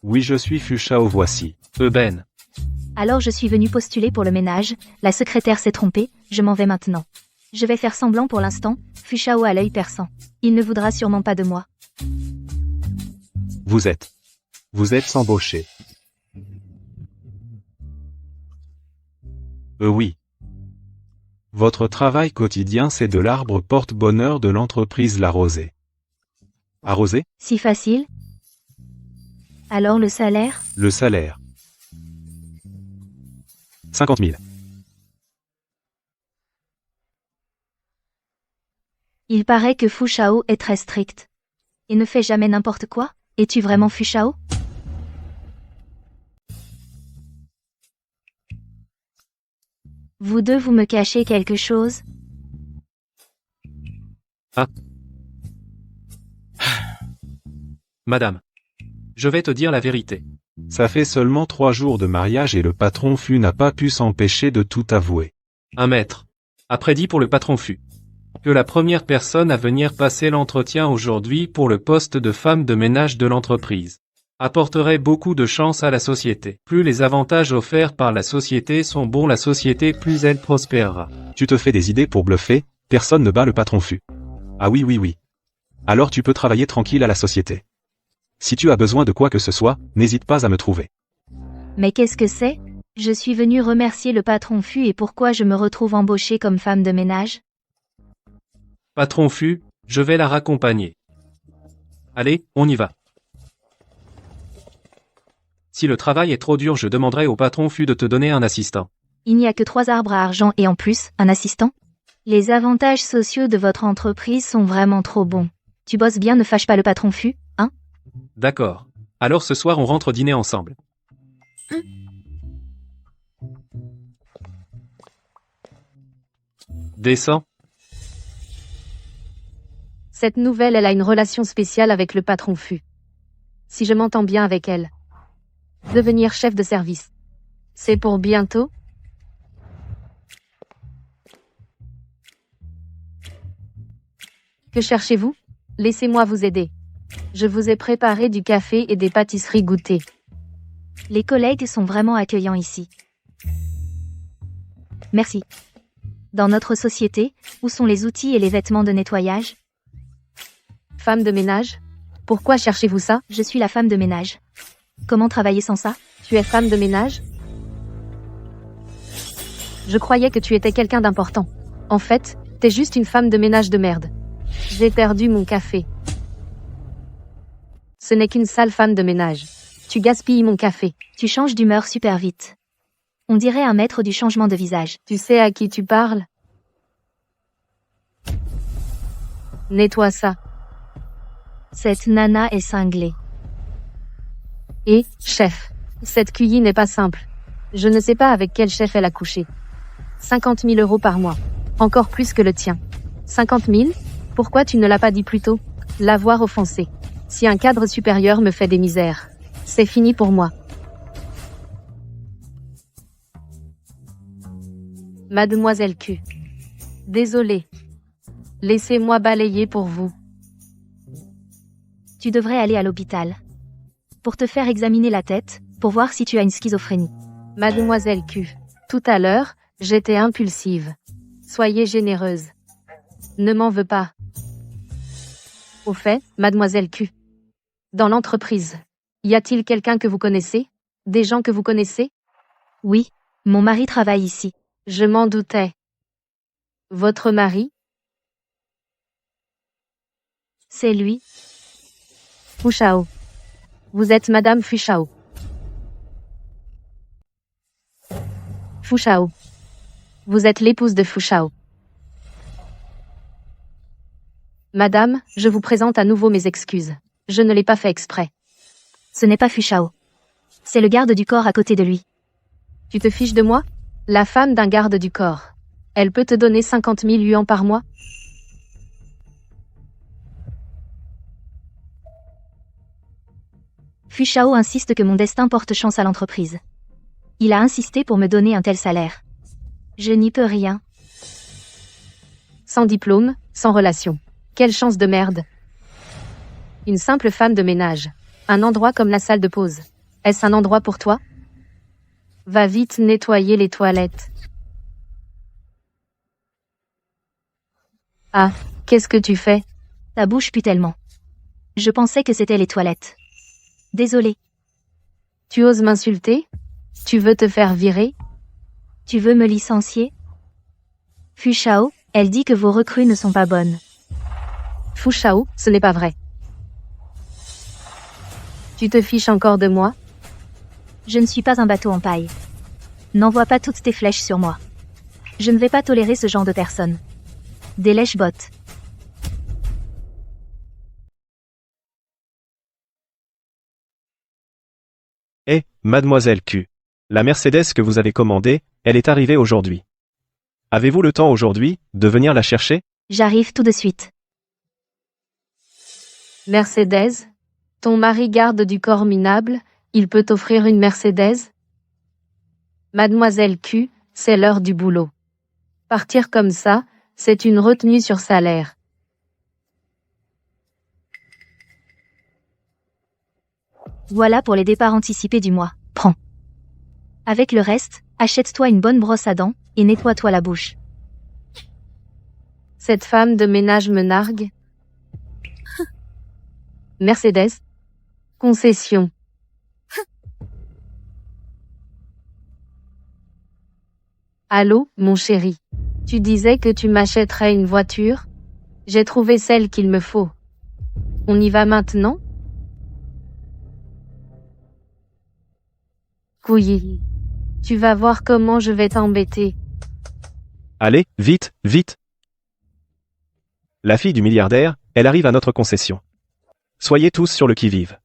Oui, je suis Fu Shao, voici. Ben. Alors je suis venu postuler pour le ménage, la secrétaire s'est trompée, je m'en vais maintenant. Je vais faire semblant pour l'instant, Fu Shao a l'œil perçant. Il ne voudra sûrement pas de moi. Vous êtes embauché. Oui. Votre travail quotidien, c'est de l'arbre porte-bonheur de l'entreprise La Rosée. Arrosé? Si facile? Alors le salaire? Le salaire. 50 000. Il paraît que Fu Shao est très strict. Et ne fait jamais n'importe quoi? Es-tu vraiment Fu Shao? Vous deux, vous me cachez quelque chose? Ah. Madame. Je vais te dire la vérité. Ça fait seulement 3 jours de mariage et le patron Fu n'a pas pu s'empêcher de tout avouer. Un maître a prédit pour le patron Fu que la première personne à venir passer l'entretien aujourd'hui pour le poste de femme de ménage de l'entreprise apporterait beaucoup de chance à la société. Plus les avantages offerts par la société sont bons, la société plus elle prospérera. Tu te fais des idées pour bluffer, personne ne bat le patron Fu. Ah oui. Alors tu peux travailler tranquille à la société. Si tu as besoin de quoi que ce soit, n'hésite pas à me trouver. Mais qu'est-ce que c'est? Je suis venu remercier le patron Fu et pourquoi je me retrouve embauchée comme femme de ménage? Patron Fu, je vais la raccompagner. Allez, on y va. Si le travail est trop dur, je demanderai au patron Fu de te donner un assistant. Il n'y a que 3 arbres à argent et en plus, un assistant? Les avantages sociaux de votre entreprise sont vraiment trop bons. Tu bosses bien, ne fâche pas le patron Fu, hein? D'accord. Alors ce soir on rentre dîner ensemble. Descends. Cette nouvelle, elle a une relation spéciale avec le patron Fu. Si je m'entends bien avec elle. Devenir chef de service. C'est pour bientôt? Que cherchez-vous? Laissez-moi vous aider. Je vous ai préparé du café et des pâtisseries goûtées. Les collègues sont vraiment accueillants ici. Merci. Dans notre société, où sont les outils et les vêtements de nettoyage? Femme de ménage? Pourquoi cherchez-vous ça? Je suis la femme de ménage. Comment travailler sans ça? Tu es femme de ménage? Je croyais que tu étais quelqu'un d'important. En fait, t'es juste une femme de ménage de merde. J'ai perdu mon café. Ce n'est qu'une sale femme de ménage. Tu gaspilles mon café. Tu changes d'humeur super vite. On dirait un maître du changement de visage. Tu sais à qui tu parles? Nettoie ça. Cette nana est cinglée. Et, chef, cette cueillie n'est pas simple. Je ne sais pas avec quel chef elle a couché. 50 000 € par mois. Encore plus que le tien. 50 000? Pourquoi tu ne l'as pas dit plus tôt? L'avoir offensé. Si un cadre supérieur me fait des misères, c'est fini pour moi. Mademoiselle Q. Désolée. Laissez-moi balayer pour vous. Tu devrais aller à l'hôpital. Pour te faire examiner la tête, pour voir si tu as une schizophrénie. Mademoiselle Q. Tout à l'heure, j'étais impulsive. Soyez généreuse. Ne m'en veux pas. Au fait, Mademoiselle Q. Dans l'entreprise, y a-t-il quelqu'un que vous connaissez? Des gens que vous connaissez? Oui, mon mari travaille ici. Je m'en doutais. Votre mari? C'est lui. Fushao. Vous êtes Madame Fushao. Fushao. Vous êtes l'épouse de Fushao. Madame, je vous présente à nouveau mes excuses. Je ne l'ai pas fait exprès. Ce n'est pas Fushao. C'est le garde du corps à côté de lui. Tu te fiches de moi? La femme d'un garde du corps. Elle peut te donner 50 000 yuans par mois? Fushao insiste que mon destin porte chance à l'entreprise. Il a insisté pour me donner un tel salaire. Je n'y peux rien. Sans diplôme, sans relation. Quelle chance de merde. Une simple femme de ménage. Un endroit comme la salle de pause. Est-ce un endroit pour toi? Va vite nettoyer les toilettes. Ah, qu'est-ce que tu fais? Ta bouche pue tellement. Je pensais que c'était les toilettes. Désolée. Tu oses m'insulter? Tu veux te faire virer? Tu veux me licencier? Fushao, elle dit que vos recrues ne sont pas bonnes. Fushao, ce n'est pas vrai. Tu te fiches encore de moi? Je ne suis pas un bateau en paille. N'envoie pas toutes tes flèches sur moi. Je ne vais pas tolérer ce genre de personnes. Des lèche-bottes. Eh, Mademoiselle Q. La Mercedes que vous avez commandée, elle est arrivée aujourd'hui. Avez-vous le temps aujourd'hui de venir la chercher? J'arrive tout de suite. Mercedes? Ton mari garde du corps minable, il peut t'offrir une Mercedes? Mademoiselle Q, c'est l'heure du boulot. Partir comme ça, c'est une retenue sur salaire. Voilà pour les départs anticipés du mois. Prends. Avec le reste, achète-toi une bonne brosse à dents, et nettoie-toi la bouche. Cette femme de ménage me nargue. Mercedes. Concession. Allô, mon chéri. Tu disais que tu m'achèterais une voiture? J'ai trouvé celle qu'il me faut. On y va maintenant? Couilly. Tu vas voir comment je vais t'embêter. Allez, vite, vite. La fille du milliardaire, elle arrive à notre concession. Soyez tous sur le qui-vive.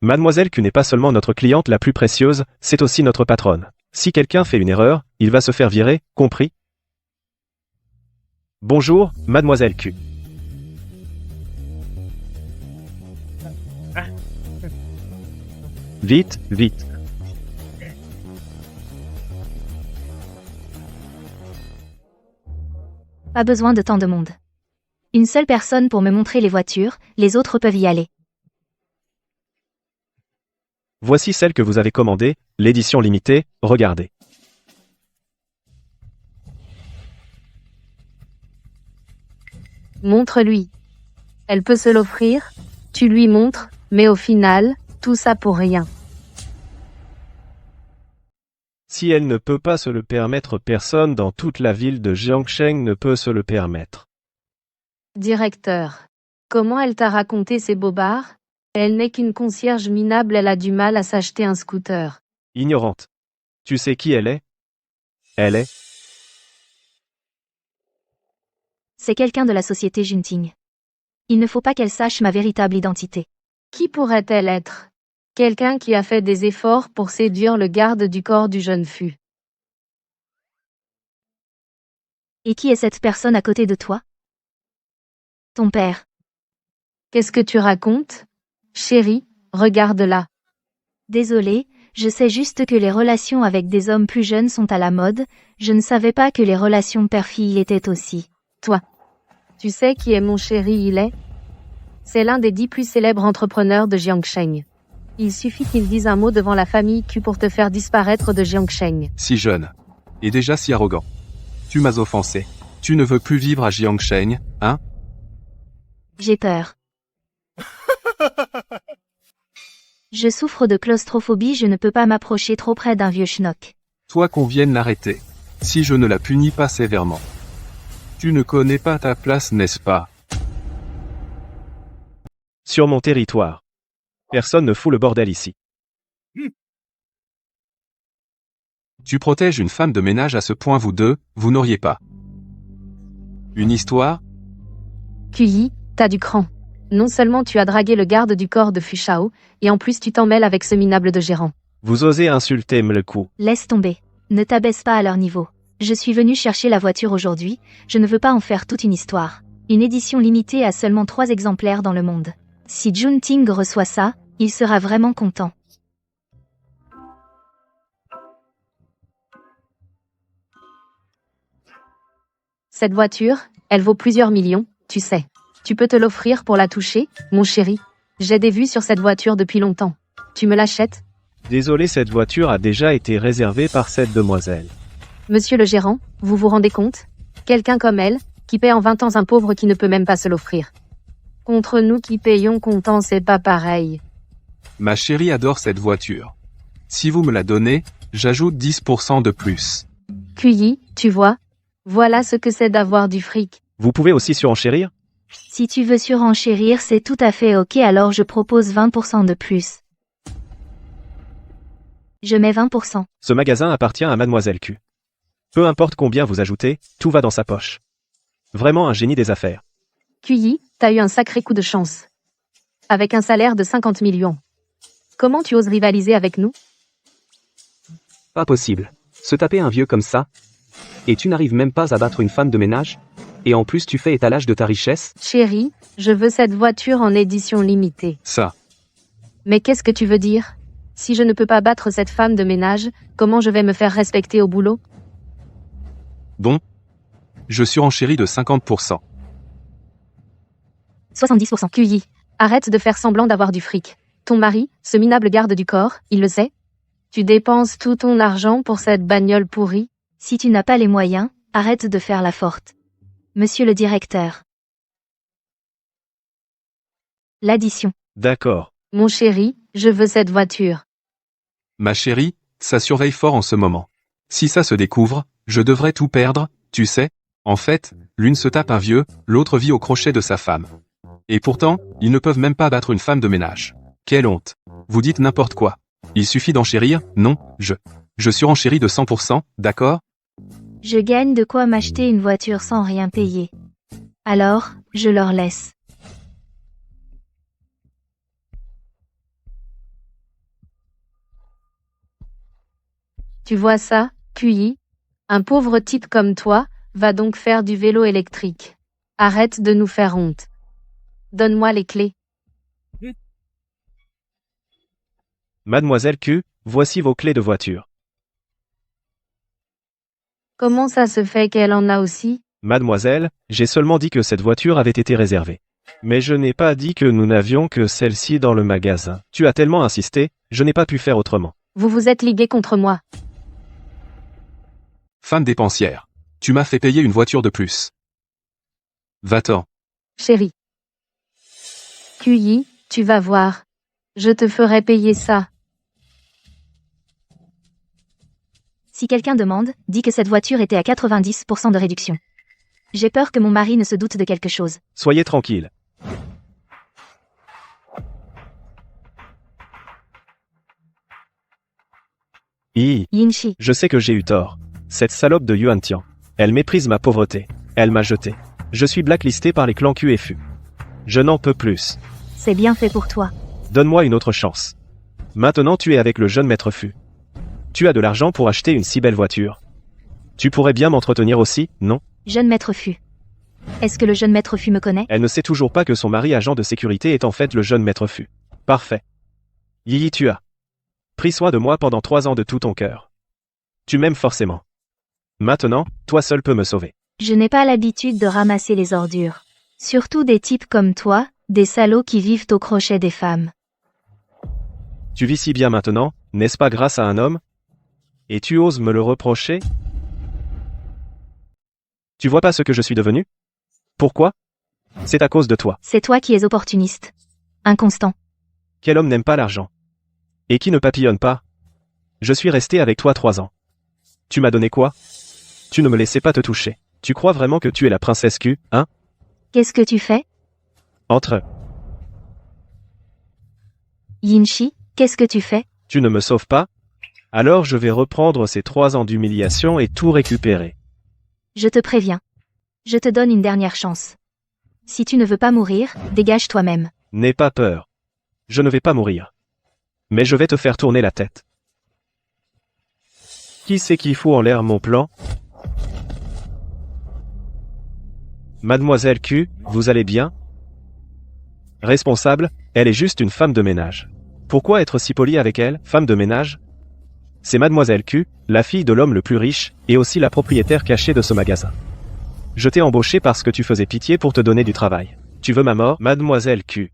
Mademoiselle Q n'est pas seulement notre cliente la plus précieuse, c'est aussi notre patronne. Si quelqu'un fait une erreur, il va se faire virer, compris? Bonjour, Mademoiselle Q. Vite, vite. Pas besoin de tant de monde. Une seule personne pour me montrer les voitures, les autres peuvent y aller. Voici celle que vous avez commandée, l'édition limitée, regardez. Montre-lui. Elle peut se l'offrir, tu lui montres, mais au final, tout ça pour rien. Si elle ne peut pas se le permettre, personne dans toute la ville de Jiangsheng ne peut se le permettre. Directeur. Comment elle t'a raconté ces bobards? Elle n'est qu'une concierge minable, elle a du mal à s'acheter un scooter. Ignorante. Tu sais qui elle est? Elle est... C'est quelqu'un de la société Junting. Il ne faut pas qu'elle sache ma véritable identité. Qui pourrait-elle être? Quelqu'un qui a fait des efforts pour séduire le garde du corps du jeune Fu. Et qui est cette personne à côté de toi? Ton père. Qu'est-ce que tu racontes? Chérie, regarde-la. Désolée, je sais juste que les relations avec des hommes plus jeunes sont à la mode, je ne savais pas que les relations père-fille étaient aussi. Toi. Tu sais qui est mon chéri, il est? C'est l'un des 10 plus célèbres entrepreneurs de Jiangsheng. Il suffit qu'il dise un mot devant la famille Q pour te faire disparaître de Jiangsheng. Si jeune. Et déjà si arrogant. Tu m'as offensé. Tu ne veux plus vivre à Jiangsheng, hein? J'ai peur. Je souffre de claustrophobie, je ne peux pas m'approcher trop près d'un vieux schnock. Toi qu'on vienne l'arrêter. Si je ne la punis pas sévèrement. Tu ne connais pas ta place, n'est-ce pas? Sur mon territoire. Personne ne fout le bordel ici. Tu protèges une femme de ménage à ce point, vous deux, vous n'auriez pas une histoire? QI, t'as du cran. Non seulement tu as dragué le garde du corps de Fushao, et en plus tu t'en mêles avec ce minable de gérant. Vous osez insulter Mleku. Laisse tomber. Ne t'abaisse pas à leur niveau. Je suis venu chercher la voiture aujourd'hui, je ne veux pas en faire toute une histoire. Une édition limitée à seulement 3 exemplaires dans le monde. Si Junting reçoit ça, il sera vraiment content. Cette voiture, elle vaut plusieurs millions, tu sais. Tu peux te l'offrir pour la toucher, mon chéri? J'ai des vues sur cette voiture depuis longtemps. Tu me l'achètes? Désolé, cette voiture a déjà été réservée par cette demoiselle. Monsieur le gérant, vous vous rendez compte? Quelqu'un comme elle, qui paie en 20 ans un pauvre qui ne peut même pas se l'offrir. Contre nous qui payons comptant, c'est pas pareil. Ma chérie adore cette voiture. Si vous me la donnez, j'ajoute 10% de plus. QI, tu vois? Voilà ce que c'est d'avoir du fric. Vous pouvez aussi surenchérir? Si tu veux surenchérir, c'est tout à fait ok, alors je propose 20% de plus. Je mets 20%. Ce magasin appartient à Mademoiselle Q. Peu importe combien vous ajoutez, tout va dans sa poche. Vraiment un génie des affaires. QI, t'as eu un sacré coup de chance. Avec un salaire de 50 millions. Comment tu oses rivaliser avec nous? Pas possible. Se taper un vieux comme ça? Et tu n'arrives même pas à battre une femme de ménage? Et en plus tu fais étalage de ta richesse? Chérie, je veux cette voiture en édition limitée. Ça. Mais qu'est-ce que tu veux dire? Si je ne peux pas battre cette femme de ménage, comment je vais me faire respecter au boulot? Bon. Je surenchéris de 50%. 70%. QI, arrête de faire semblant d'avoir du fric. Ton mari, ce minable garde du corps, il le sait? Tu dépenses tout ton argent pour cette bagnole pourrie? Si tu n'as pas les moyens, arrête de faire la forte. Monsieur le directeur. L'addition. D'accord. Mon chéri, je veux cette voiture. Ma chérie, ça surveille fort en ce moment. Si ça se découvre, je devrais tout perdre, tu sais. En fait, l'une se tape un vieux, l'autre vit au crochet de sa femme. Et pourtant, ils ne peuvent même pas battre une femme de ménage. Quelle honte. Vous dites n'importe quoi. Il suffit d'enchérir, non, je surenchéris de 100%, d'accord? Je gagne de quoi m'acheter une voiture sans rien payer. Alors, je leur laisse. Tu vois ça, QI? Un pauvre type comme toi, va donc faire du vélo électrique. Arrête de nous faire honte. Donne-moi les clés. Mademoiselle Q, voici vos clés de voiture. Comment ça se fait qu'elle en a aussi? Mademoiselle, j'ai seulement dit que cette voiture avait été réservée. Mais je n'ai pas dit que nous n'avions que celle-ci dans le magasin. Tu as tellement insisté, je n'ai pas pu faire autrement. Vous vous êtes ligués contre moi. Femme dépensière. Tu m'as fait payer une voiture de plus. Va-t'en. Chérie. QI, tu vas voir. Je te ferai payer ça. Si quelqu'un demande, dis que cette voiture était à 90% de réduction. J'ai peur que mon mari ne se doute de quelque chose. Soyez tranquille. Yinshi. Je sais que j'ai eu tort. Cette salope de Yuan Tian. Elle méprise ma pauvreté. Elle m'a jeté. Je suis blacklisté par les clans Q et Fu. Je n'en peux plus. C'est bien fait pour toi. Donne-moi une autre chance. Maintenant tu es avec le jeune maître Fu. Tu as de l'argent pour acheter une si belle voiture. Tu pourrais bien m'entretenir aussi, non? Jeune maître Fu. Est-ce que le jeune maître Fu me connaît? Elle ne sait toujours pas que son mari agent de sécurité est en fait le jeune maître Fu. Parfait. Yi, tu as pris soin de moi pendant 3 ans de tout ton cœur. Tu m'aimes forcément. Maintenant, toi seul peux me sauver. Je n'ai pas l'habitude de ramasser les ordures. Surtout des types comme toi, des salauds qui vivent au crochet des femmes. Tu vis si bien maintenant, n'est-ce pas grâce à un homme? Et tu oses me le reprocher? Tu vois pas ce que je suis devenu? Pourquoi? C'est à cause de toi. C'est toi qui es opportuniste. Inconstant. Quel homme n'aime pas l'argent? Et qui ne papillonne pas? Je suis resté avec toi 3 ans. Tu m'as donné quoi? Tu ne me laissais pas te toucher. Tu crois vraiment que tu es la princesse Q, hein? Qu'est-ce que tu fais? Entre. Yinshi, qu'est-ce que tu fais? Tu ne me sauves pas? Alors je vais reprendre ces 3 ans d'humiliation et tout récupérer. Je te préviens. Je te donne une dernière chance. Si tu ne veux pas mourir, dégage toi-même. N'aie pas peur. Je ne vais pas mourir. Mais je vais te faire tourner la tête. Qui c'est qui fout en l'air mon plan? Mademoiselle Q, vous allez bien? Responsable, elle est juste une femme de ménage. Pourquoi être si poli avec elle, femme de ménage? C'est Mademoiselle Q, la fille de l'homme le plus riche, et aussi la propriétaire cachée de ce magasin. Je t'ai embauché parce que tu faisais pitié pour te donner du travail. Tu veux ma mort, Mademoiselle Q?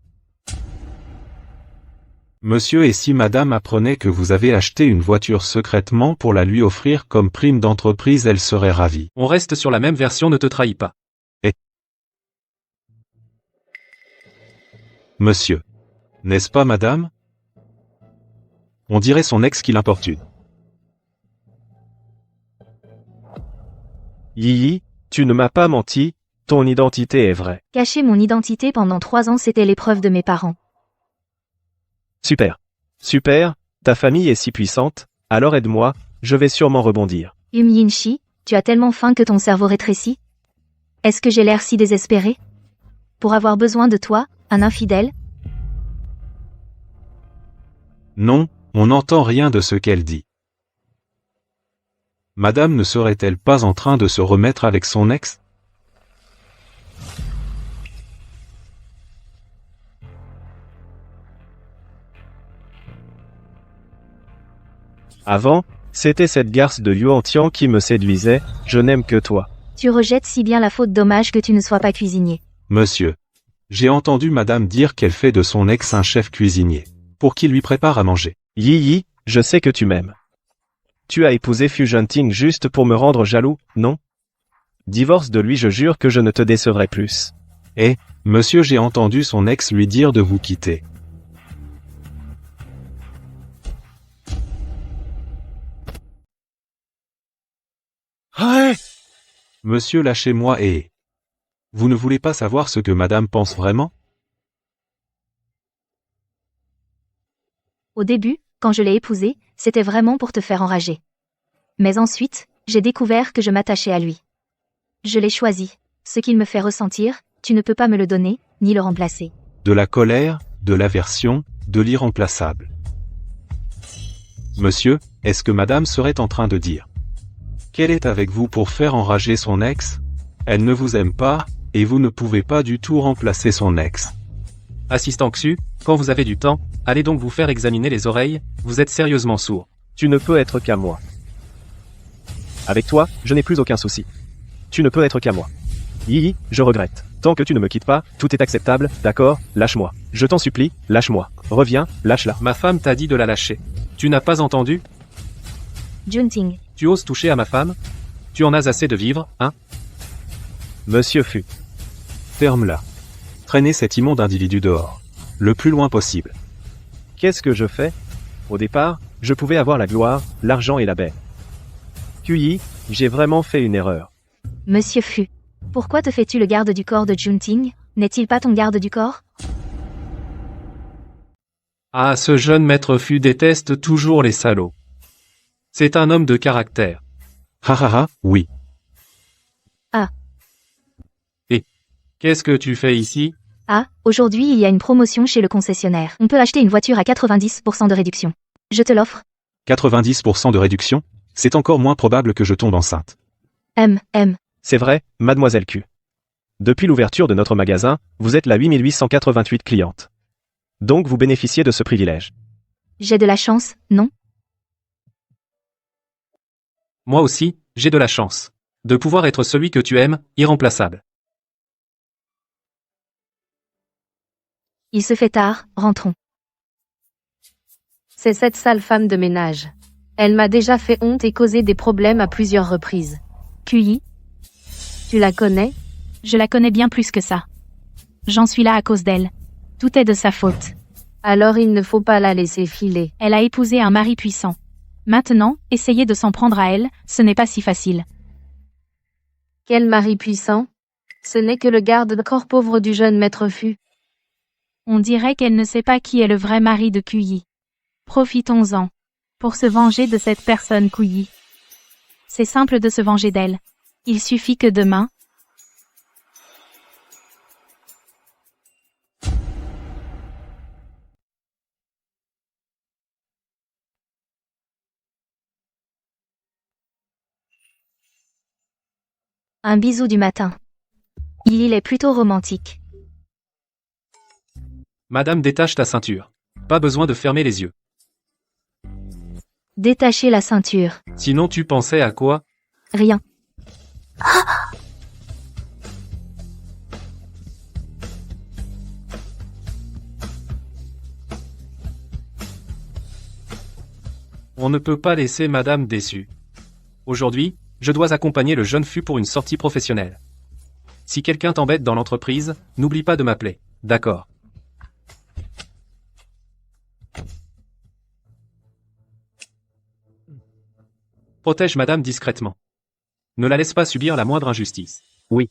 Monsieur, et si madame apprenait que vous avez acheté une voiture secrètement pour la lui offrir comme prime d'entreprise, elle serait ravie. On reste sur la même version, ne te trahis pas. Monsieur. N'est-ce pas madame? On dirait son ex qui l'importune. Yi, tu ne m'as pas menti, ton identité est vraie. Cacher mon identité pendant 3 ans, c'était l'épreuve de mes parents. Super. Super, ta famille est si puissante, alors aide-moi, je vais sûrement rebondir. Yinshi, tu as tellement faim que ton cerveau rétrécit? Est-ce que j'ai l'air si désespéré? Pour avoir besoin de toi, un infidèle? Non, on n'entend rien de ce qu'elle dit. Madame ne serait-elle pas en train de se remettre avec son ex? Avant, c'était cette garce de Yuan Tian qui me séduisait, je n'aime que toi. Tu rejettes si bien la faute, dommage que tu ne sois pas cuisinier. Monsieur. J'ai entendu madame dire qu'elle fait de son ex un chef cuisinier. Pour qu'il lui prépare à manger. Yi, je sais que tu m'aimes. Tu as épousé Fu Junting juste pour me rendre jaloux, non? Divorce de lui, je jure que je ne te décevrai plus. Eh, monsieur, j'ai entendu son ex lui dire de vous quitter. Ouais. Monsieur, lâchez-moi et... Vous ne voulez pas savoir ce que madame pense vraiment? Au début, quand je l'ai épousé, c'était vraiment pour te faire enrager. Mais ensuite, j'ai découvert que je m'attachais à lui. Je l'ai choisi. Ce qu'il me fait ressentir, tu ne peux pas me le donner, ni le remplacer. De la colère, de l'aversion, de l'irremplaçable. Monsieur, est-ce que madame serait en train de dire qu'elle est avec vous pour faire enrager son ex? Elle ne vous aime pas, et vous ne pouvez pas du tout remplacer son ex. Assistant Xu, quand vous avez du temps, allez donc vous faire examiner les oreilles, vous êtes sérieusement sourd. Tu ne peux être qu'à moi. Avec toi, je n'ai plus aucun souci. Tu ne peux être qu'à moi. Yi, je regrette. Tant que tu ne me quittes pas, tout est acceptable, d'accord? Lâche-moi. Je t'en supplie, lâche-moi. Reviens, lâche-la. Ma femme t'a dit de la lâcher. Tu n'as pas entendu? Junting. Tu oses toucher à ma femme? Tu en as assez de vivre, hein? Monsieur Fu. Ferme-la. Traînez cet immonde individu dehors. Le plus loin possible. Qu'est-ce que je fais? Au départ, je pouvais avoir la gloire, l'argent et la baie. QI, j'ai vraiment fait une erreur. Monsieur Fu. Pourquoi te fais-tu le garde du corps de Junting? N'est-il pas ton garde du corps? Ah, ce jeune maître Fu déteste toujours les salauds. C'est un homme de caractère. Ha ha ha, oui. Qu'est-ce que tu fais ici? Ah, aujourd'hui il y a une promotion chez le concessionnaire. On peut acheter une voiture à 90% de réduction. Je te l'offre. 90% de réduction? C'est encore moins probable que je tombe enceinte. C'est vrai, mademoiselle Q. Depuis l'ouverture de notre magasin, vous êtes la 8888 cliente. Donc vous bénéficiez de ce privilège. J'ai de la chance, non? Moi aussi, j'ai de la chance. De pouvoir être celui que tu aimes, irremplaçable. Il se fait tard, rentrons. C'est cette sale femme de ménage. Elle m'a déjà fait honte et causé des problèmes à plusieurs reprises. QI, Tu la connais? je la connais bien plus que ça. J'en suis là à cause d'elle. Tout est de sa faute. Alors il ne faut pas la laisser filer. Elle a épousé un mari puissant. Maintenant, essayer de s'en prendre à elle, ce n'est pas si facile. Quel mari puissant? Ce n'est que le garde-corps pauvre du jeune maître Fu. On dirait qu'elle ne sait pas qui est le vrai mari de QI. Profitons-en. Pour se venger de cette personne QI. C'est simple de se venger d'elle. Il suffit que demain, Un bisou du matin. Il est plutôt romantique. Madame, détache ta ceinture. Pas besoin de fermer les yeux. Détacher la ceinture. Sinon tu pensais à quoi? Rien. On ne peut pas laisser Madame déçue. Aujourd'hui, je dois accompagner le jeune Fu pour une sortie professionnelle. Si quelqu'un t'embête dans l'entreprise, n'oublie pas de m'appeler, d'accord? Protège Madame discrètement. Ne la laisse pas subir la moindre injustice. Oui.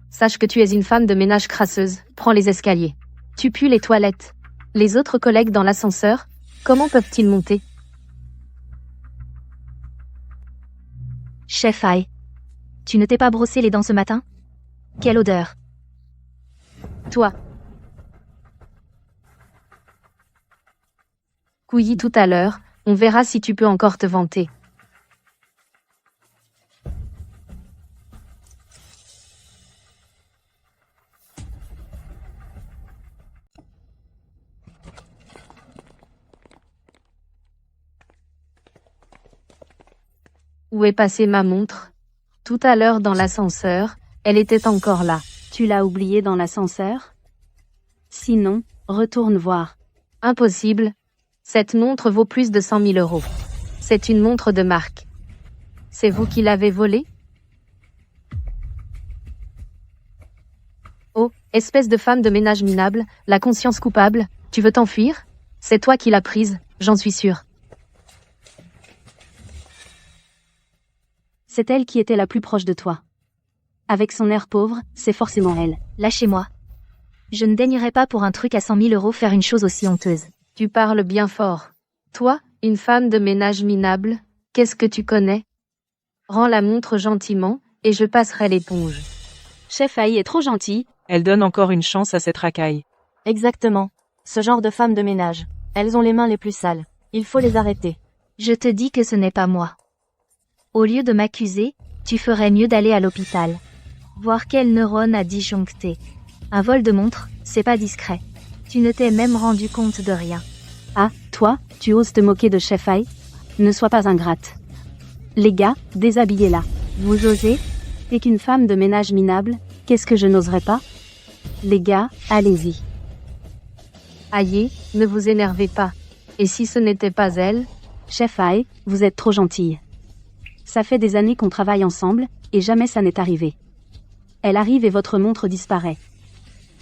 Sache que tu es une femme de ménage crasseuse. Prends les escaliers. Tu pues les toilettes. Les autres collègues dans l'ascenseur, comment peuvent-ils monter? Chef Ai. Tu ne t'es pas brossé les dents ce matin? Quelle odeur. Toi. Couillis tout à l'heure, on verra si tu peux encore te vanter. Où est passée ma montre? Tout à l'heure dans l'ascenseur, elle était encore là. Tu l'as oublié dans l'ascenseur? Sinon, retourne voir. Impossible. Cette montre vaut plus de 100 000 euros. C'est une montre de marque. C'est vous qui l'avez volée? Oh, espèce de femme de ménage minable, la conscience coupable, tu veux t'enfuir? C'est toi qui l'as prise, j'en suis sûre. C'est elle qui était la plus proche de toi. Avec son air pauvre, c'est forcément elle. Lâchez-moi. Je ne daignerai pas pour un truc à 100 000 euros faire une chose aussi honteuse. Tu parles bien fort. Toi, une femme de ménage minable, qu'est-ce que tu connais? Rends la montre gentiment, et je passerai l'éponge. Chef Ai est trop gentil. Elle donne encore une chance à cette racaille. Exactement. Ce genre de femmes de ménage. Elles ont les mains les plus sales. Il faut les arrêter. Je te dis que ce n'est pas moi. Au lieu de m'accuser, tu ferais mieux d'aller à l'hôpital. Voir quel neurone a disjoncté. Un vol de montre, c'est pas discret. Tu ne t'es même rendu compte de rien. Ah, toi, tu oses te moquer de Chef Ai? Ne sois pas ingrate. Les gars, déshabillez-la. Vous osez? T'es qu'une femme de ménage minable, qu'est-ce que je n'oserais pas? Les gars, allez-y. Aïe, ne vous énervez pas. Et si ce n'était pas elle? Chef Ai, vous êtes trop gentille. Ça fait des années qu'on travaille ensemble, et jamais ça n'est arrivé. Elle arrive et votre montre disparaît.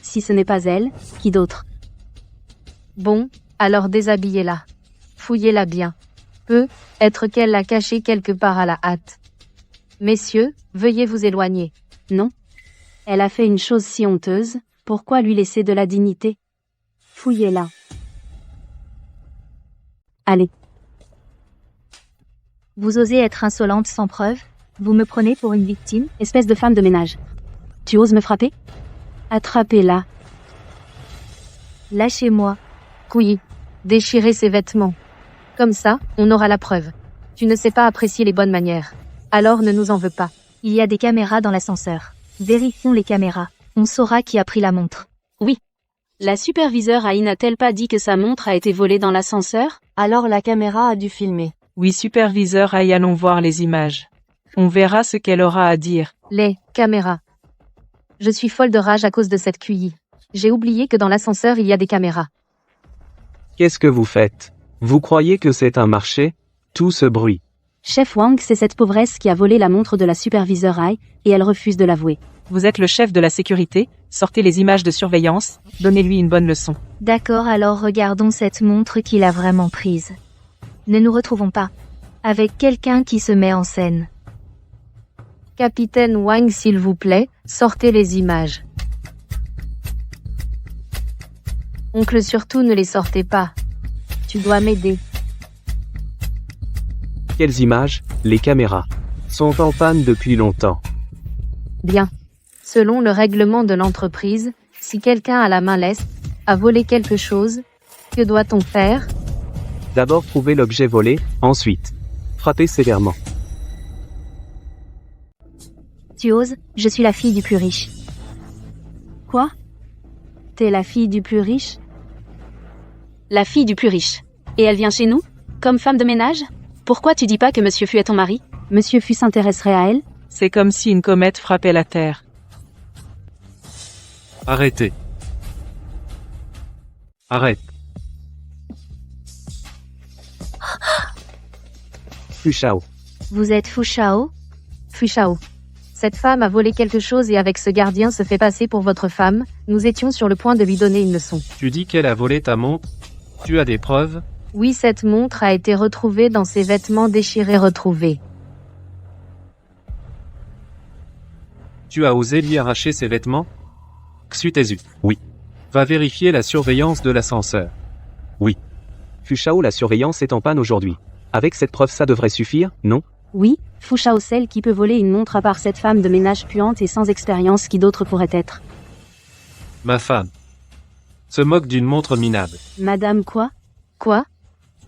Si ce n'est pas elle, qui d'autre? Bon, alors déshabillez-la. Fouillez-la bien. Peut être qu'elle l'a cachée quelque part à la hâte. Messieurs, veuillez vous éloigner. Non. Elle a fait une chose si honteuse, pourquoi lui laisser de la dignité? Fouillez-la. Allez. Vous osez être insolente sans preuve? Vous me prenez pour une victime? Espèce de femme de ménage. Tu oses me frapper? Attrapez-la. Lâchez-moi. Oui. Déchirez ses vêtements. Comme ça, on aura la preuve. Tu ne sais pas apprécier les bonnes manières. Alors ne nous en veux pas. Il y a des caméras dans l'ascenseur. Vérifions les caméras. On saura qui a pris la montre. Oui. La superviseure Aïe n'a-t-elle pas dit que sa montre a été volée dans l'ascenseur? Alors la caméra a dû filmer. Oui, superviseur, allons voir les images. On verra ce qu'elle aura à dire. Les caméras. Je suis folle de rage à cause de cette QI. J'ai oublié que dans l'ascenseur il y a des caméras. Qu'est-ce que vous faites? Vous croyez que c'est un marché? Tout ce bruit. Chef Wang, c'est cette pauvresse qui a volé la montre de la superviseure Aïe, et elle refuse de l'avouer. Vous êtes le chef de la sécurité, sortez les images de surveillance, donnez-lui une bonne leçon. D'accord, alors regardons cette montre qu'il a vraiment prise. Ne nous retrouvons pas avec quelqu'un qui se met en scène. Capitaine Wang, s'il vous plaît, sortez les images. Oncle, surtout ne les sortez pas. Tu dois m'aider. Quelles images? Les caméras sont en panne depuis longtemps. Bien. Selon le règlement de l'entreprise, si quelqu'un a la main leste, a volé quelque chose, que doit-on faire? D'abord trouver l'objet volé, ensuite frapper sévèrement. Tu oses? Je suis la fille du plus riche. Quoi? T'es la fille du plus riche? La fille du plus riche. Et elle vient chez nous? Comme femme de ménage? Pourquoi tu dis pas que Monsieur Fu est ton mari? Monsieur Fu s'intéresserait à elle? C'est comme si une comète frappait la Terre. Arrêtez. Arrête. Fu Shao. Vous êtes Fu Shao? Fu Shao. Cette femme a volé quelque chose et avec ce gardien se fait passer pour votre femme, nous étions sur le point de lui donner une leçon. Tu dis qu'elle a volé ta montre? Tu as des preuves? Oui, cette montre a été retrouvée dans ses vêtements déchirés retrouvés. Tu as osé lui arracher ses vêtements? Xu Tezu. Oui. Va vérifier la surveillance de l'ascenseur. Fu Shao, la surveillance est en panne aujourd'hui. Avec cette preuve, ça devrait suffire, non? Oui, Fu Shao, celle qui peut voler une montre à part cette femme de ménage puante et sans expérience, qui d'autre pourrait être? Ma femme se moque d'une montre minable. Madame quoi? Quoi?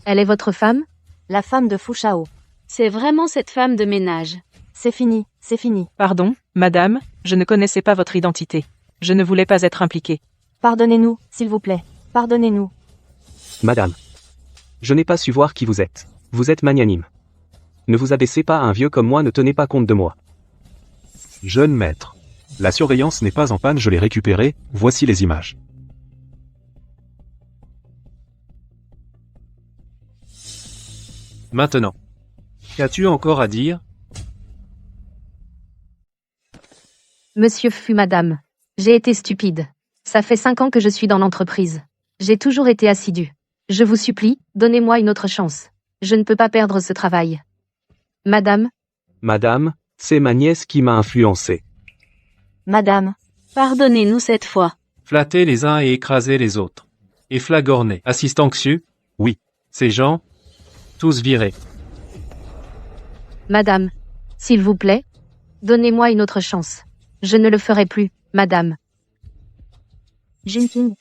Elle est votre femme? La femme de Fu Shao. C'est vraiment cette femme de ménage. C'est fini, c'est fini. Pardon, madame, je ne connaissais pas votre identité. Je ne voulais pas être impliqué. Pardonnez-nous, s'il vous plaît. Pardonnez-nous. Madame. Je n'ai pas su voir qui vous êtes. Vous êtes magnanime. Ne vous abaissez pas à un vieux comme moi, ne tenez pas compte de moi. Jeune maître. La surveillance n'est pas en panne, je l'ai récupérée, voici les images. Maintenant. Qu'as-tu encore à dire? Monsieur Fu, madame. J'ai été stupide. Ça fait 5 ans que je suis dans l'entreprise. J'ai toujours été assidu. Je vous supplie, donnez-moi une autre chance. Je ne peux pas perdre ce travail. Madame? Madame, c'est ma nièce qui m'a influencé. Madame. Pardonnez-nous cette fois. Flatter les uns et écraser les autres. Et flagorner. Assistant Xu? Oui. Ces gens? Tous virés. Madame. S'il vous plaît. Donnez-moi une autre chance. Je ne le ferai plus, madame. Junping.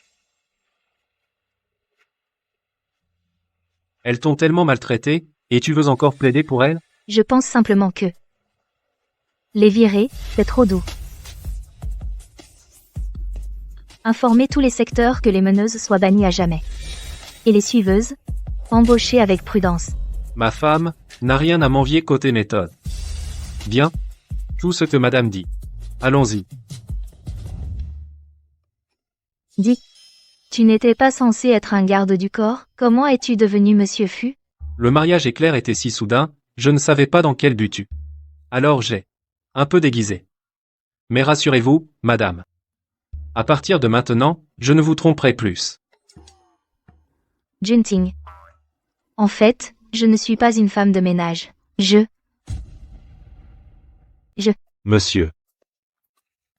Elles t'ont tellement maltraité, et tu veux encore plaider pour elles? Je pense simplement que les virer, c'est trop doux. Informer tous les secteurs que les meneuses soient bannies à jamais. Et les suiveuses, embaucher avec prudence. Ma femme n'a rien à m'envier côté méthode. Bien. Tout ce que madame dit. Allons-y. Dis. Tu n'étais pas censé être un garde du corps, comment es-tu devenu Monsieur Fu? Le mariage éclair était si soudain, Je ne savais pas dans quel but tu. Alors j'ai un peu déguisé. Mais rassurez-vous, madame. À partir de maintenant, je ne vous tromperai plus. Junting. En fait, je ne suis pas une femme de ménage. Monsieur.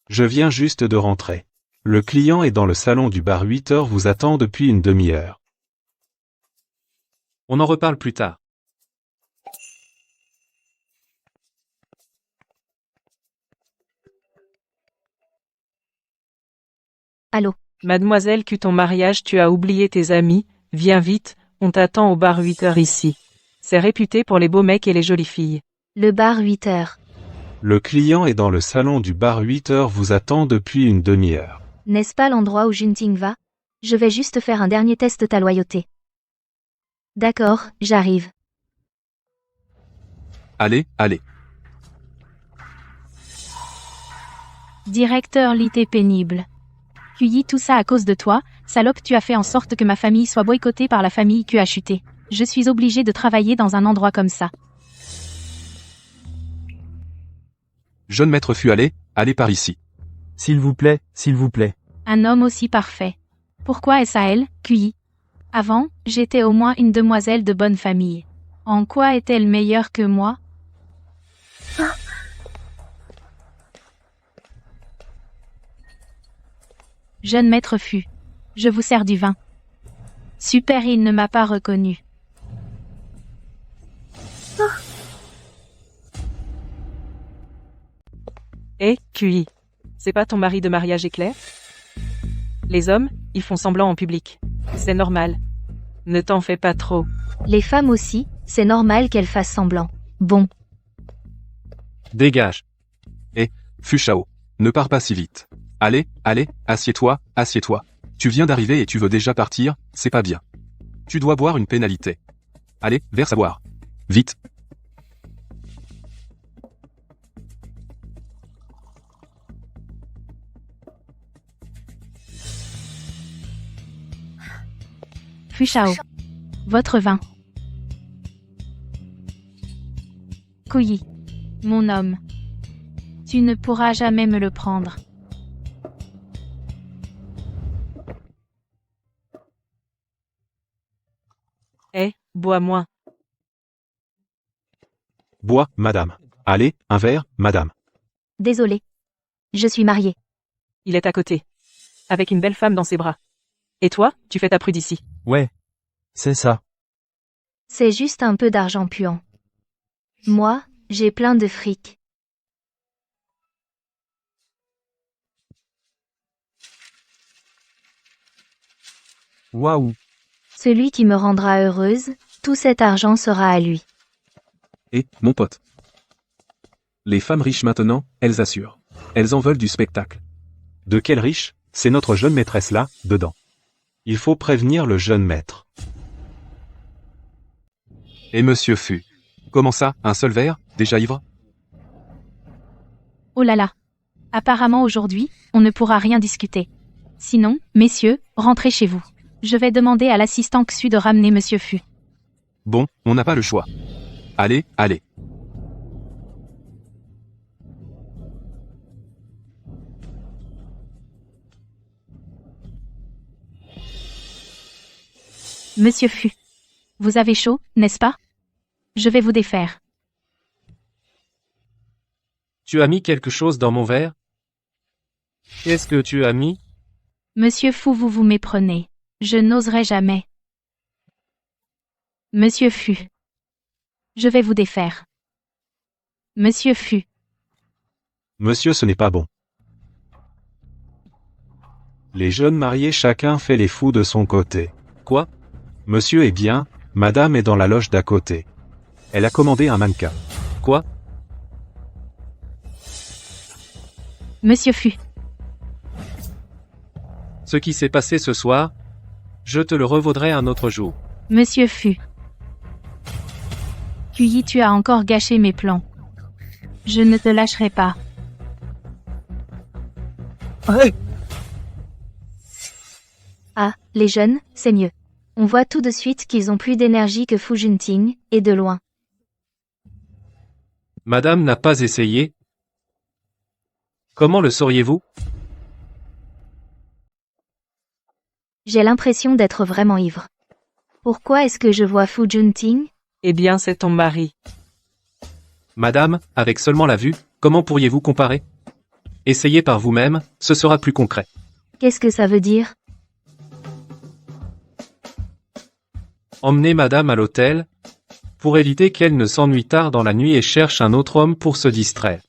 Je viens juste de rentrer. Le client est dans le salon du bar 8 heures vous attend depuis une demi-heure. On en reparle plus tard. Allô? Mademoiselle Q, ton mariage, tu as oublié tes amis, viens vite, on t'attend au bar 8 heures ici. C'est réputé pour les beaux mecs et les jolies filles. Le bar 8 heures. Le client est dans le salon du bar 8 heures vous attend depuis une demi-heure. N'est-ce pas l'endroit où Junting va? Je vais juste faire un dernier test de ta loyauté. D'accord, j'arrive. Allez, allez. Directeur l'ité pénible. QI, tout ça à cause de toi, salope, tu as fait en sorte que ma famille soit boycottée par la famille Q a chuté. Je suis obligée de travailler dans un endroit comme ça. Jeune maître fut allez par ici. S'il vous plaît, s'il vous plaît. Un homme aussi parfait. Pourquoi est-ce à elle, QI? Avant, j'étais au moins une demoiselle de bonne famille. En quoi est-elle meilleure que moi? Jeune maître fut. Je vous sers du vin. Super, il ne m'a pas reconnu. Eh, QI. C'est pas ton mari de mariage éclair? Les hommes, ils font semblant en public. C'est normal. Ne t'en fais pas trop. Les femmes aussi, c'est normal qu'elles fassent semblant. Bon. Dégage. Fushao. Ne pars pas si vite. Allez, assieds-toi, assieds-toi. Tu viens d'arriver et tu veux déjà partir, c'est pas bien. Tu dois boire une pénalité. Allez, verse à boire. Vite. Fushao. Votre vin. Couilly. Mon homme. Tu ne pourras jamais me le prendre. Eh, bois moins. Bois, madame. Allez, un verre, madame. Désolé. Je suis mariée. Il est à côté. Avec une belle femme dans ses bras. Et toi, tu fais ta prude ici. Ouais. C'est ça. C'est juste un peu d'argent puant. Moi, j'ai plein de fric. Waouh. Celui qui me rendra heureuse, tout cet argent sera à lui. Et, mon pote. Les femmes riches maintenant, elles assurent. Elles en veulent du spectacle. De quel riche? C'est notre jeune maîtresse là, dedans. Il faut prévenir le jeune maître. Et monsieur fut. Comment ça, un seul verre, déjà ivre? Oh là là. Apparemment aujourd'hui, on ne pourra rien discuter. Sinon, messieurs, rentrez chez vous. Je vais demander à l'assistant Xu de ramener Monsieur Fu. Bon, on n'a pas le choix. Allez. Monsieur Fu. Vous avez chaud, n'est-ce pas? Je vais vous défaire. Tu as mis quelque chose dans mon verre? Qu'est-ce que tu as mis? Monsieur Fu, vous vous méprenez. Je n'oserai jamais. Monsieur Fu. Je vais vous défaire. Monsieur Fu. Monsieur, ce n'est pas bon. Les jeunes mariés chacun fait les fous de son côté. Quoi? Monsieur est bien, madame est dans la loge d'à côté. Elle a commandé un mannequin. Quoi? Monsieur Fu. Ce qui s'est passé ce soir, je te le revaudrai un autre jour. Monsieur Fu. QI, tu as encore gâché mes plans. Je ne te lâcherai pas. Ouais. Ah, les jeunes, c'est mieux. On voit tout de suite qu'ils ont plus d'énergie que Fu Junting, et de loin. Madame n'a pas essayé. Comment le sauriez-vous? J'ai l'impression d'être vraiment ivre. Pourquoi est-ce que je vois Fu Junting? Eh bien, c'est ton mari. Madame, avec seulement la vue, comment pourriez-vous comparer? Essayez par vous-même, ce sera plus concret. Qu'est-ce que ça veut dire? Emmenez madame à l'hôtel, pour éviter qu'elle ne s'ennuie tard dans la nuit et cherche un autre homme pour se distraire.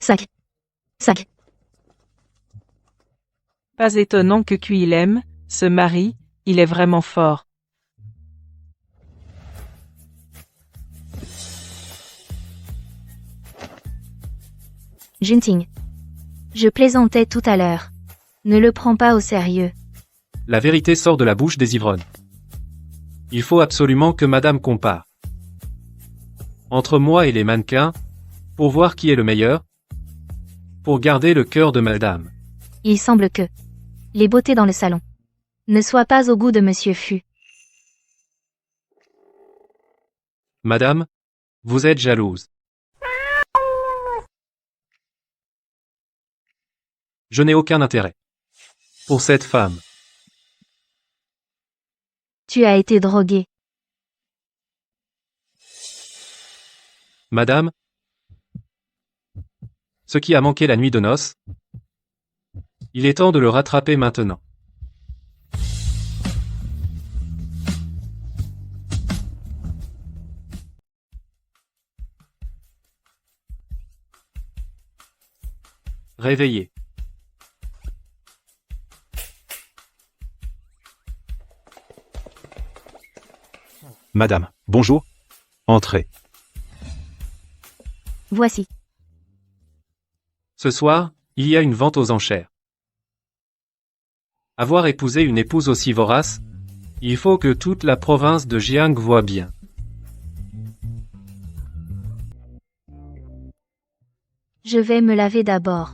Sac. Sac. Pas étonnant que Q il aime, ce mari, il est vraiment fort. Junting. Je plaisantais tout à l'heure. Ne le prends pas au sérieux. La vérité sort de la bouche des ivrognes. Il faut absolument que madame compare. Entre moi et les mannequins, pour voir qui est le meilleur, pour garder le cœur de madame. Il semble que les beautés dans le salon ne soient pas au goût de Monsieur Fu. Madame, vous êtes jalouse. Je n'ai aucun intérêt pour cette femme. Tu as été drogué. Madame, ce qui a manqué la nuit de noces, il est temps de le rattraper maintenant. Réveillez. Madame, bonjour. Entrez. Voici. Ce soir, il y a une vente aux enchères. Avoir épousé une épouse aussi vorace, il faut que toute la province de Jiang voie bien. Je vais me laver d'abord.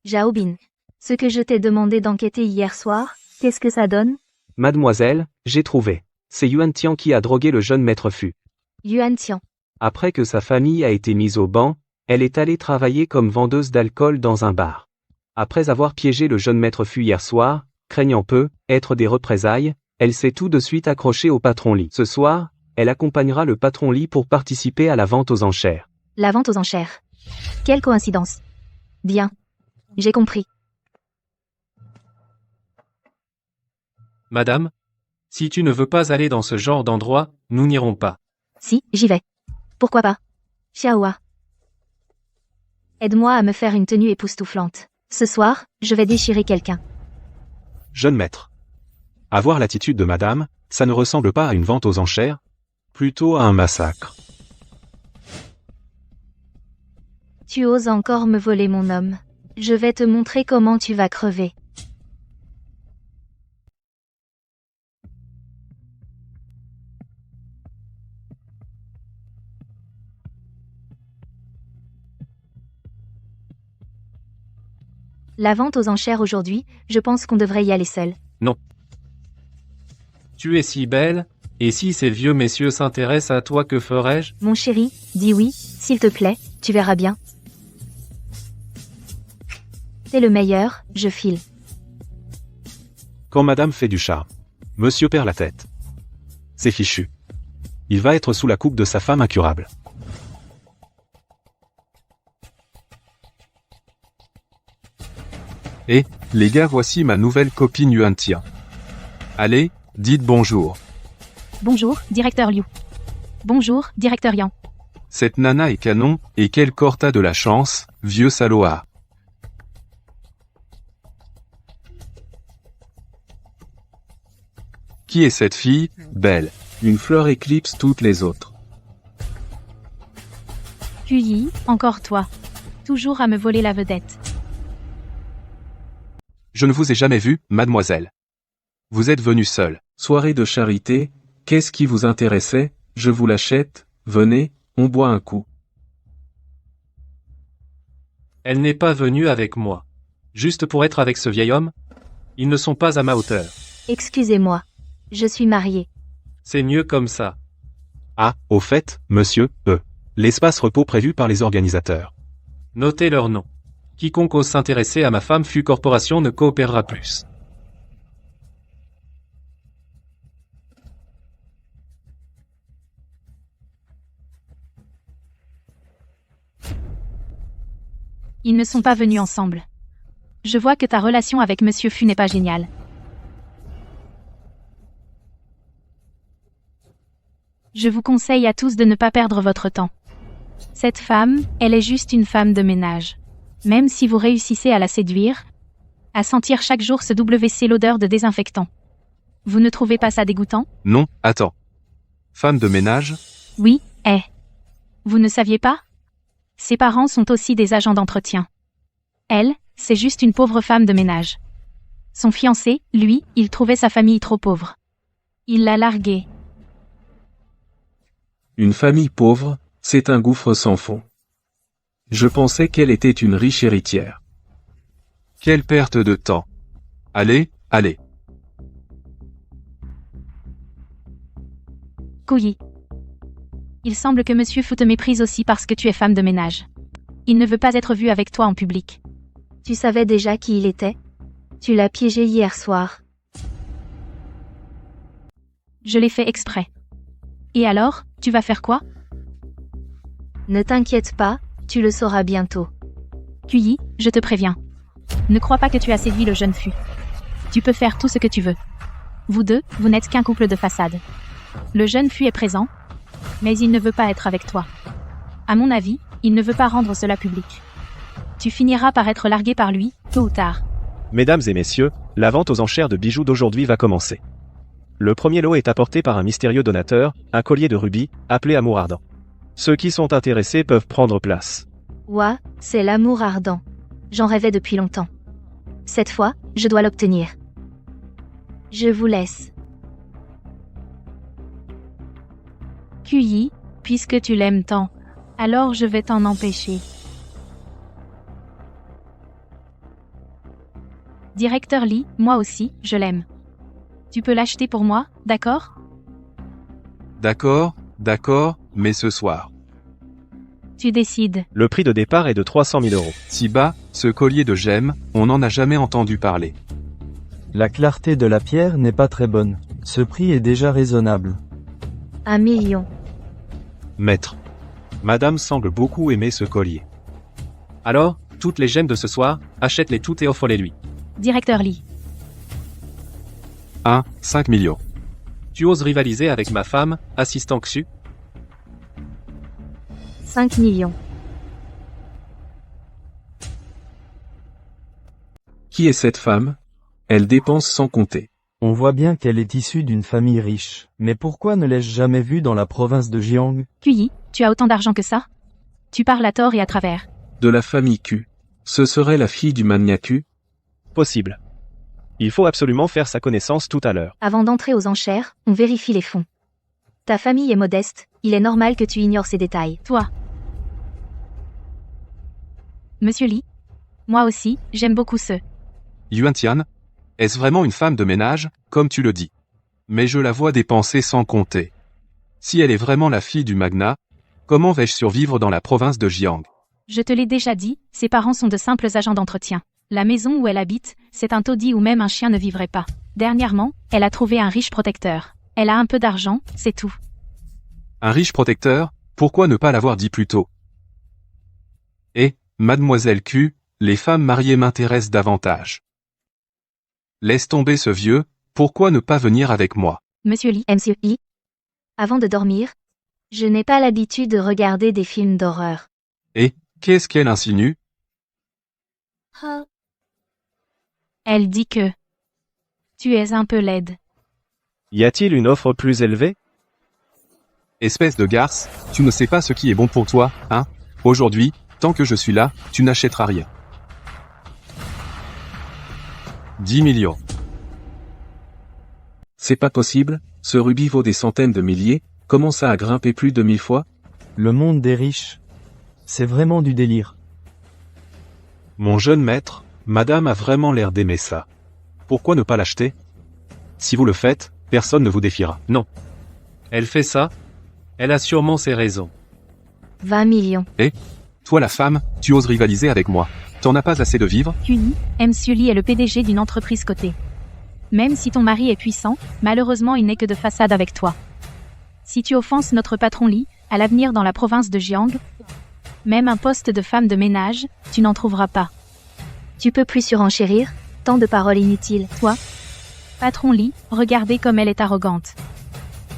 Xiaobin, ce que je t'ai demandé d'enquêter hier soir, qu'est-ce que ça donne? Mademoiselle, j'ai trouvé. C'est Yuan Tian qui a drogué le jeune maître Fu. Yuan Tian. Après que sa famille a été mise au ban, elle est allée travailler comme vendeuse d'alcool dans un bar. Après avoir piégé le jeune maître Fu hier soir, craignant peu, être des représailles, elle s'est tout de suite accrochée au patron Li. Ce soir, elle accompagnera le patron Li pour participer à la vente aux enchères. La vente aux enchères. Quelle coïncidence. Bien. J'ai compris. Madame, si tu ne veux pas aller dans ce genre d'endroit, nous n'irons pas. Si, j'y vais. Pourquoi pas? Xiaohua. Aide-moi à me faire une tenue époustouflante. Ce soir, je vais déchirer quelqu'un. Jeune maître. À voir l'attitude de madame, ça ne ressemble pas à une vente aux enchères, plutôt à un massacre. Tu oses encore me voler mon homme. Je vais te montrer comment tu vas crever. La vente aux enchères aujourd'hui, je pense qu'on devrait y aller seul. Non. Tu es si belle, et si ces vieux messieurs s'intéressent à toi, que ferais-je? Mon chéri, dis oui, s'il te plaît, tu verras bien. T'es le meilleur, je file. Quand madame fait du charme, monsieur perd la tête. C'est fichu. Il va être sous la coupe de sa femme incurable. Et, les gars, voici ma nouvelle copine Yuan Tian. Allez, dites bonjour. Bonjour, directeur Liu. Bonjour, directeur Yang. Cette nana est canon, et quel corps t'as de la chance, vieux salaud. Qui est cette fille, belle? Une fleur éclipse toutes les autres. Puyi, encore toi. Toujours à me voler la vedette. Je ne vous ai jamais vu, mademoiselle. Vous êtes venue seule. Soirée de charité, qu'est-ce qui vous intéressait? Je vous l'achète, venez, on boit un coup. Elle n'est pas venue avec moi. Juste pour être avec ce vieil homme? Ils ne sont pas à ma hauteur. Excusez-moi. Je suis mariée. C'est mieux comme ça. Ah, au fait, monsieur, l'espace repos prévu par les organisateurs. Notez leur nom. Quiconque ose s'intéresser à ma femme fut corporation ne coopérera plus. Ils ne sont pas venus ensemble. Je vois que ta relation avec Monsieur Fu n'est pas géniale. Je vous conseille à tous de ne pas perdre votre temps. Cette femme, elle est juste une femme de ménage. Même si vous réussissez à la séduire, à sentir chaque jour ce WC l'odeur de désinfectant. Vous ne trouvez pas ça dégoûtant? Non, attends. Femme de ménage? Oui, Vous ne saviez pas? Ses parents sont aussi des agents d'entretien. Elle, c'est juste une pauvre femme de ménage. Son fiancé, lui, il trouvait sa famille trop pauvre. Il l'a larguée. Une famille pauvre, c'est un gouffre sans fond. Je pensais qu'elle était une riche héritière. Quelle perte de temps. Allez, allez. Couilly. Il semble que Monsieur Fu te méprise aussi parce que tu es femme de ménage. Il ne veut pas être vu avec toi en public. Tu savais déjà qui il était? Tu l'as piégé hier soir. Je l'ai fait exprès. Et alors, tu vas faire quoi? Ne t'inquiète pas, tu le sauras bientôt. Couilly, je te préviens. Ne crois pas que tu as séduit le jeune Fu. Tu peux faire tout ce que tu veux. Vous deux, vous n'êtes qu'un couple de façade. Le jeune Fu est présent, mais il ne veut pas être avec toi. À mon avis, il ne veut pas rendre cela public. Tu finiras par être largué par lui, tôt ou tard. Mesdames et messieurs, la vente aux enchères de bijoux d'aujourd'hui va commencer. Le premier lot est apporté par un mystérieux donateur, un collier de rubis, appelé Amour Ardent. Ceux qui sont intéressés peuvent prendre place. Ouah, c'est l'amour ardent. J'en rêvais depuis longtemps. Cette fois, je dois l'obtenir. Je vous laisse. Couilly, puisque tu l'aimes tant, alors je vais t'en empêcher. Directeur Lee, moi aussi, je l'aime. Tu peux l'acheter pour moi, d'accord? D'accord, mais ce soir. Tu décides. Le prix de départ est de 300 000 €. Si bas, ce collier de gemmes, on n'en a jamais entendu parler. La clarté de la pierre n'est pas très bonne. Ce prix est déjà raisonnable. 1 million. Maître. Madame semble beaucoup aimer ce collier. Alors, toutes les gemmes de ce soir, achète-les toutes et offre-les-lui. Directeur Lee. 5 millions. Tu oses rivaliser avec ma femme, assistant Xu? 5 millions. Qui est cette femme? Elle dépense sans compter. On voit bien qu'elle est issue d'une famille riche. Mais pourquoi ne l'ai-je jamais vue dans la province de Jiang? Couilly, tu as autant d'argent que ça? Tu parles à tort et à travers. De la famille Q. Ce serait la fille du magnat Q? Possible. Il faut absolument faire sa connaissance tout à l'heure. Avant d'entrer aux enchères, on vérifie les fonds. Ta famille est modeste, il est normal que tu ignores ces détails. Toi. Monsieur Lee. Moi aussi, j'aime beaucoup ce. Yuan Tian? Est-ce vraiment une femme de ménage, comme tu le dis? Mais je la vois dépenser sans compter. Si elle est vraiment la fille du magnat, comment vais-je survivre dans la province de Jiang? Je te l'ai déjà dit, ses parents sont de simples agents d'entretien. La maison où elle habite, c'est un taudis où même un chien ne vivrait pas. Dernièrement, elle a trouvé un riche protecteur. Elle a un peu d'argent, c'est tout. Un riche protecteur, pourquoi ne pas l'avoir dit plus tôt? Et, mademoiselle Q, les femmes mariées m'intéressent davantage. Laisse tomber ce vieux, pourquoi ne pas venir avec moi? Monsieur Lee. Monsieur Lee. Avant de dormir, je n'ai pas l'habitude de regarder des films d'horreur. Et, qu'est-ce qu'elle insinue? Elle dit que tu es un peu laide. Y a-t-il une offre plus élevée? Espèce de garce, tu ne sais pas ce qui est bon pour toi, hein? Aujourd'hui, tant que je suis là, tu n'achèteras rien. 10 millions. C'est pas possible, ce rubis vaut des centaines de milliers, comment ça a grimpé plus de 1000 fois? Le monde des riches. C'est vraiment du délire. Mon jeune maître, madame a vraiment l'air d'aimer ça. Pourquoi ne pas l'acheter? Si vous le faites, personne ne vous défiera. Non. Elle fait ça. Elle a sûrement ses raisons. 20 millions. Toi la femme, tu oses rivaliser avec moi. T'en as pas assez de vivre? QI, M. Sully est le PDG d'une entreprise cotée. Même si ton mari est puissant, malheureusement il n'est que de façade avec toi. Si tu offenses notre patron Lee, à l'avenir dans la province de Jiang, même un poste de femme de ménage, tu n'en trouveras pas. Tu peux plus surenchérir? Tant de paroles inutiles. Toi, patron Lee, regardez comme elle est arrogante.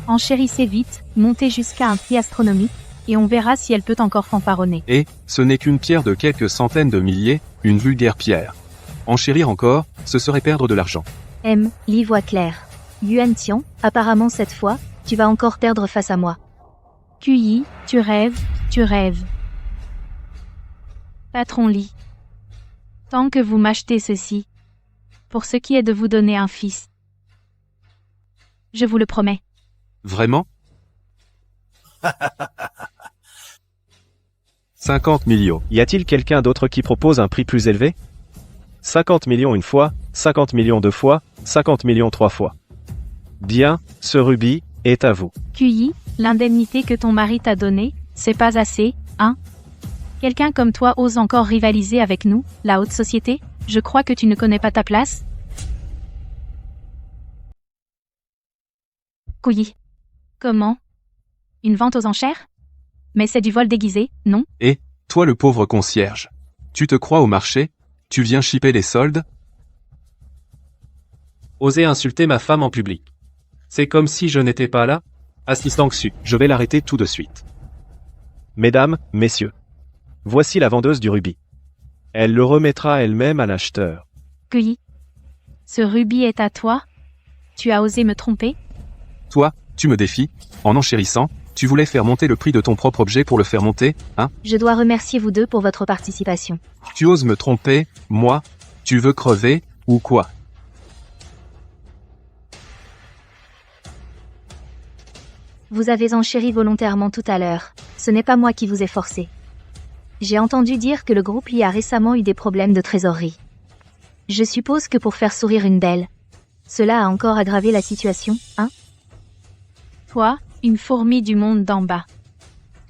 Enchérissez vite, montez jusqu'à un prix astronomique, et on verra si elle peut encore fanfaronner. Et, ce n'est qu'une pierre de quelques centaines de milliers, une vulgaire pierre. Enchérir encore, ce serait perdre de l'argent. M. Lee voit clair. Yuan Tian, apparemment cette fois, tu vas encore perdre face à moi. QI, tu rêves, tu rêves. Patron Lee. Tant que vous m'achetez ceci, pour ce qui est de vous donner un fils. Je vous le promets. Vraiment? 50 millions. Y a-t-il quelqu'un d'autre qui propose un prix plus élevé? 50 millions une fois, 50 millions deux fois, 50 millions trois fois. Bien, ce rubis est à vous. QI, l'indemnité que ton mari t'a donnée, c'est pas assez, hein? Quelqu'un comme toi ose encore rivaliser avec nous, la haute société? Je crois que tu ne connais pas ta place. QI. Comment? Une vente aux enchères? Mais c'est du vol déguisé, non? Et, toi le pauvre concierge. Tu te crois au marché? Tu viens chipper les soldes? Oser insulter ma femme en public. C'est comme si je n'étais pas là. Assistant Xu. Je vais l'arrêter tout de suite. Mesdames, messieurs. Voici la vendeuse du rubis. Elle le remettra elle-même à l'acheteur. QI. Ce rubis est à toi? Tu as osé me tromper? Toi, tu me défies? En enchérissant, tu voulais faire monter le prix de ton propre objet pour le faire monter, hein? Je dois remercier vous deux pour votre participation. Tu oses me tromper, moi? Tu veux crever, ou quoi? Vous avez enchéri volontairement tout à l'heure. Ce n'est pas moi qui vous ai forcé. J'ai entendu dire que le groupe Lee a récemment eu des problèmes de trésorerie. Je suppose que pour faire sourire une belle. Cela a encore aggravé la situation, hein? Toi, une fourmi du monde d'en bas.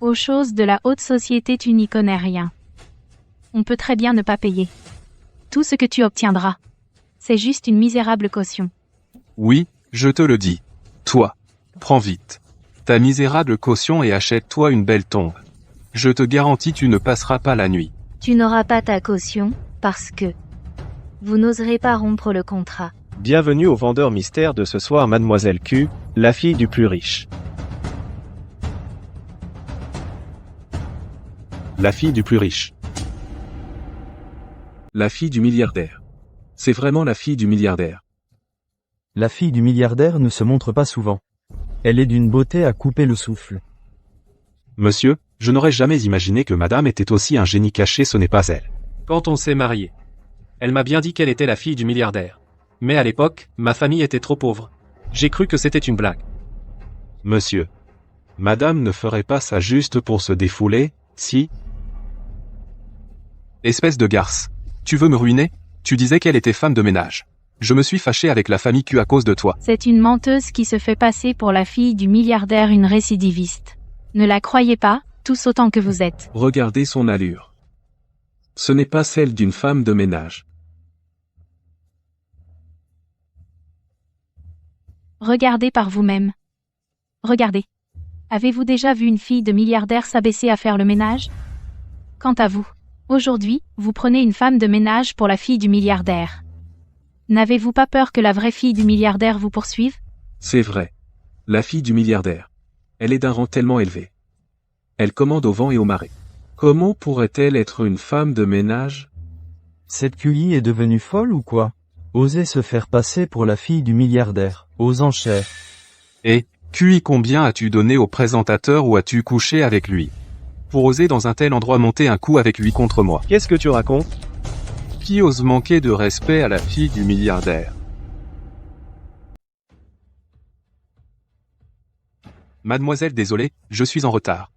Aux choses de la haute société tu n'y connais rien. On peut très bien ne pas payer. Tout ce que tu obtiendras, c'est juste une misérable caution. Oui, je te le dis. Toi, prends vite ta misérable caution et achète-toi une belle tombe. Je te garantis tu ne passeras pas la nuit. Tu n'auras pas ta caution, parce que vous n'oserez pas rompre le contrat. Bienvenue au vendeur mystère de ce soir, Mademoiselle Q, la fille du plus riche. La fille du plus riche. La fille du milliardaire. C'est vraiment la fille du milliardaire. La fille du milliardaire ne se montre pas souvent. Elle est d'une beauté à couper le souffle. Monsieur, je n'aurais jamais imaginé que madame était aussi un génie caché, ce n'est pas elle. Quand on s'est marié, elle m'a bien dit qu'elle était la fille du milliardaire. Mais à l'époque, ma famille était trop pauvre. J'ai cru que c'était une blague. Monsieur, madame ne ferait pas ça juste pour se défouler, si? Espèce de garce. Tu veux me ruiner? Tu disais qu'elle était femme de ménage. Je me suis fâché avec la famille Q à cause de toi. C'est une menteuse qui se fait passer pour la fille du milliardaire, une récidiviste. Ne la croyez pas, tous autant que vous êtes. Regardez son allure. Ce n'est pas celle d'une femme de ménage. Regardez par vous-même. Regardez. Avez-vous déjà vu une fille de milliardaire s'abaisser à faire le ménage? Quant à vous, aujourd'hui, vous prenez une femme de ménage pour la fille du milliardaire. N'avez-vous pas peur que la vraie fille du milliardaire vous poursuive? C'est vrai. La fille du milliardaire. Elle est d'un rang tellement élevé. Elle commande au vent et aux marées. Comment pourrait-elle être une femme de ménage? Cette QI est devenue folle ou quoi? Oser se faire passer pour la fille du milliardaire, aux enchères. Et, QI, combien as-tu donné au présentateur ou as-tu couché avec lui? Pour oser dans un tel endroit monter un coup avec lui contre moi. Qu'est-ce que tu racontes? Qui ose manquer de respect à la fille du milliardaire? Mademoiselle, désolé, je suis en retard.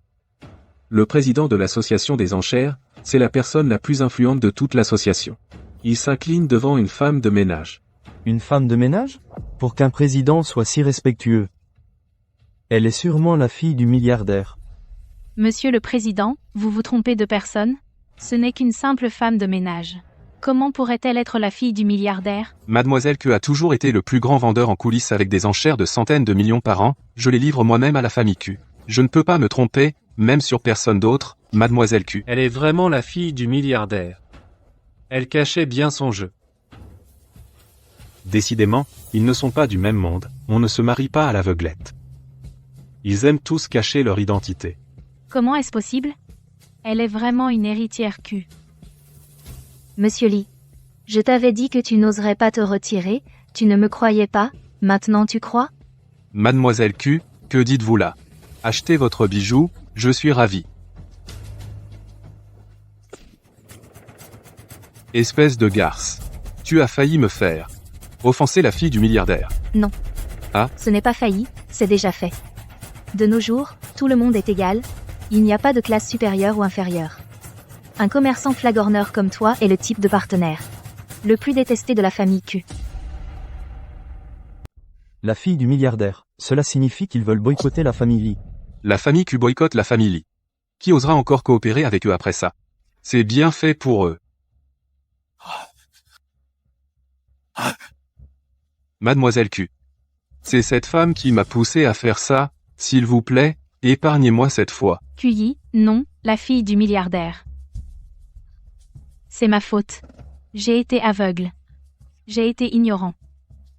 Le président de l'association des enchères, C'est la personne la plus influente de toute l'association. Il s'incline devant une femme de ménage. Une femme de ménage? Pour qu'un président soit si respectueux. Elle est sûrement la fille du milliardaire. Monsieur le Président, vous vous trompez de personne? Ce n'est qu'une simple femme de ménage. Comment pourrait-elle être la fille du milliardaire? Mademoiselle Q a toujours été le plus grand vendeur en coulisses avec des enchères de centaines de millions par an, je les livre moi-même à la famille Q. Je ne peux pas me tromper, même sur personne d'autre, Mademoiselle Q. Elle est vraiment la fille du milliardaire. Elle cachait bien son jeu. Décidément, ils ne sont pas du même monde, on ne se marie pas à l'aveuglette. Ils aiment tous cacher leur identité. Comment est-ce possible? Elle est vraiment une héritière Q. Monsieur Lee. Je t'avais dit que tu n'oserais pas te retirer, tu ne me croyais pas, maintenant tu crois? Mademoiselle Q, que dites-vous là? Achetez votre bijou, je suis ravi. Espèce de garce. Tu as failli me faire offenser la fille du milliardaire. Non. Ah? Ce n'est pas failli, c'est déjà fait. De nos jours, tout le monde est égal, il n'y a pas de classe supérieure ou inférieure. Un commerçant flagorneur comme toi est le type de partenaire. Le plus détesté de la famille Q. La fille du milliardaire. Cela signifie qu'ils veulent boycotter la famille Lee. La famille Q boycotte la famille Lee. Qui osera encore coopérer avec eux après ça? C'est bien fait pour eux. Mademoiselle Q. C'est cette femme qui m'a poussé à faire ça, s'il vous plaît, épargnez-moi cette fois. QI, non, la fille du milliardaire. C'est ma faute. J'ai été aveugle. J'ai été ignorant.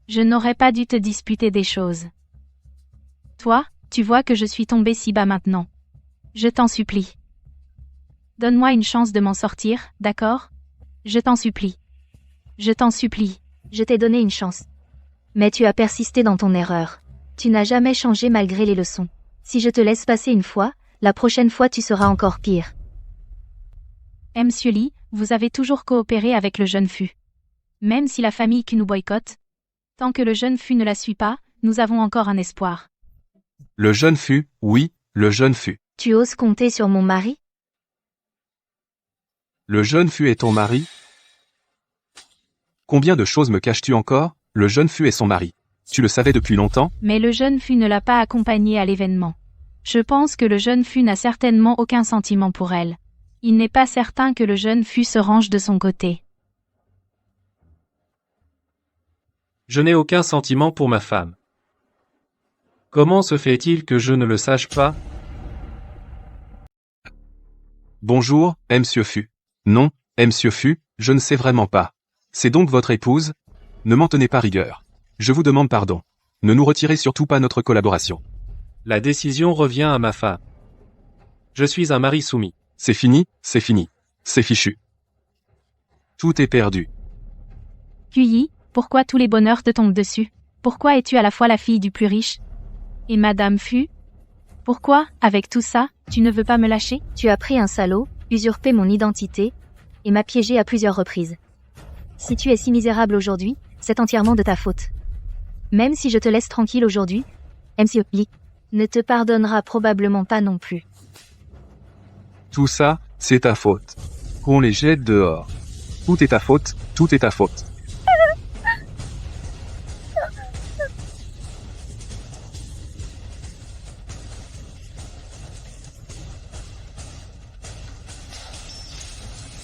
Je n'aurais pas dû te disputer des choses. Toi, tu vois que je suis tombé si bas maintenant. Je t'en supplie. Donne-moi une chance de m'en sortir, d'accord? Je t'en supplie. Je t'en supplie. Je t'ai donné une chance. Mais tu as persisté dans ton erreur. Tu n'as jamais changé malgré les leçons. Si je te laisse passer une fois, la prochaine fois tu seras encore pire. Monsieur Lee, vous avez toujours coopéré avec le jeune Fu. Même si la famille qui nous boycotte, tant que le jeune Fu ne la suit pas, nous avons encore un espoir. Le jeune Fu, oui, le jeune Fu. Tu oses compter sur mon mari? Le jeune Fu est ton mari? Combien de choses me caches-tu encore? Le jeune Fu est son mari. Tu le savais depuis longtemps? Mais le jeune Fu ne l'a pas accompagné à l'événement. Je pense que le jeune Fu n'a certainement aucun sentiment pour elle. Il n'est pas certain que le jeune Fu se range de son côté. Je n'ai aucun sentiment pour ma femme. Comment se fait-il que je ne le sache pas? Bonjour, Monsieur Fu. Non, Monsieur Fu, je ne sais vraiment pas. C'est donc votre épouse? Ne m'en tenez pas rigueur. Je vous demande pardon. Ne nous retirez surtout pas notre collaboration. La décision revient à ma femme. Je suis un mari soumis. C'est fini, c'est fini. C'est fichu. Tout est perdu. QI, pourquoi tous les bonheurs te tombent dessus? Pourquoi es-tu à la fois la fille du plus riche et Madame Fu? Pourquoi, avec tout ça, tu ne veux pas me lâcher? Tu as pris un salaud, usurpé mon identité, et m'as piégé à plusieurs reprises. Si tu es si misérable aujourd'hui, c'est entièrement de ta faute. Même si je te laisse tranquille aujourd'hui, Monsieur Lee ne te pardonnera probablement pas non plus. Tout ça, c'est ta faute. Qu'on les jette dehors. Tout est ta faute, tout est ta faute.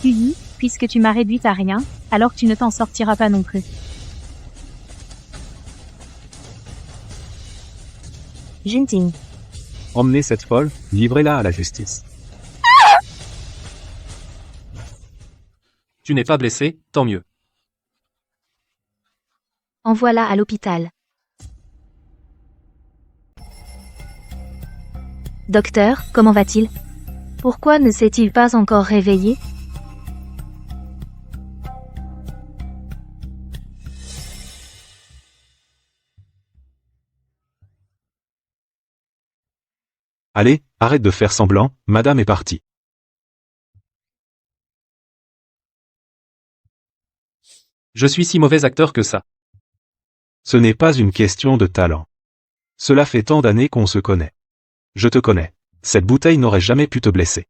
QI, puisque tu m'as réduite à rien, alors tu ne t'en sortiras pas non plus. Junting. Emmenez cette folle, livrez-la à la justice. Tu n'es pas blessé, tant mieux. Envoie-la à l'hôpital. Docteur, comment va-t-il? Pourquoi ne s'est-il pas encore réveillé? Allez, arrête de faire semblant, madame est partie. Je suis si mauvais acteur que ça. Ce n'est pas une question de talent. Cela fait tant d'années qu'on se connaît. Je te connais. Cette bouteille n'aurait jamais pu te blesser.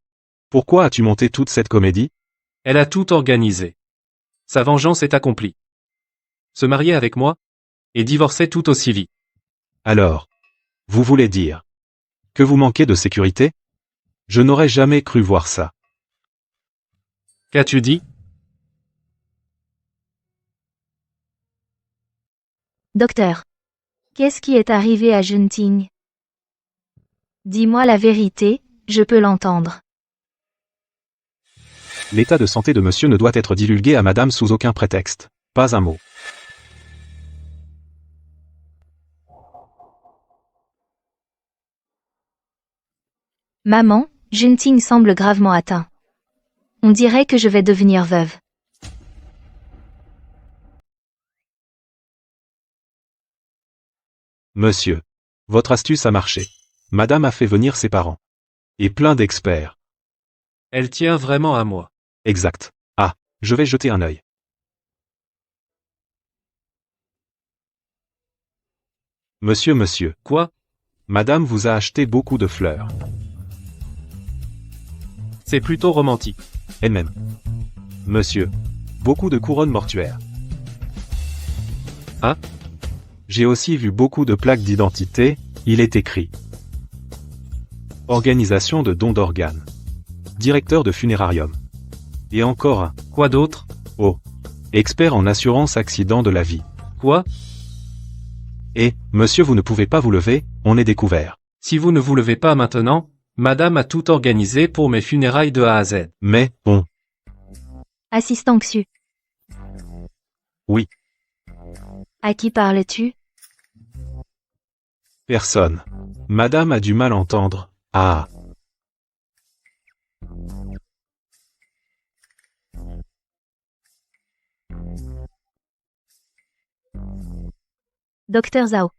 Pourquoi as-tu monté toute cette comédie? Elle a tout organisé. Sa vengeance est accomplie. Se marier avec moi? Et divorcer tout aussi vite. Alors, vous voulez dire que vous manquez de sécurité? Je n'aurais jamais cru voir ça. Qu'as-tu dit? Docteur. Qu'est-ce qui est arrivé à Junting? Dis-moi la vérité, je peux l'entendre. L'état de santé de monsieur ne doit être divulgué à madame sous aucun prétexte. Pas un mot. Maman, Junting semble gravement atteint. On dirait que je vais devenir veuve. Monsieur. Votre astuce a marché. Madame a fait venir ses parents. Et plein d'experts. Elle tient vraiment à moi. Exact. Ah, je vais jeter un œil. Monsieur. Quoi? Madame vous a acheté beaucoup de fleurs. C'est plutôt romantique. Elle-même. Monsieur. Beaucoup de couronnes mortuaires. Ah? J'ai aussi vu beaucoup de plaques d'identité, il est écrit. Organisation de dons d'organes. Directeur de funérarium. Et encore un. Quoi d'autre? Oh. Expert en assurance accident de la vie. Quoi? Et, monsieur vous ne pouvez pas vous lever, on est découvert. Si vous ne vous levez pas maintenant, madame a tout organisé pour mes funérailles de A à Z. Mais, bon. Assistant Xu. Oui. À qui parles-tu? Personne. Madame a du mal à entendre. Ah. Docteur Zhao.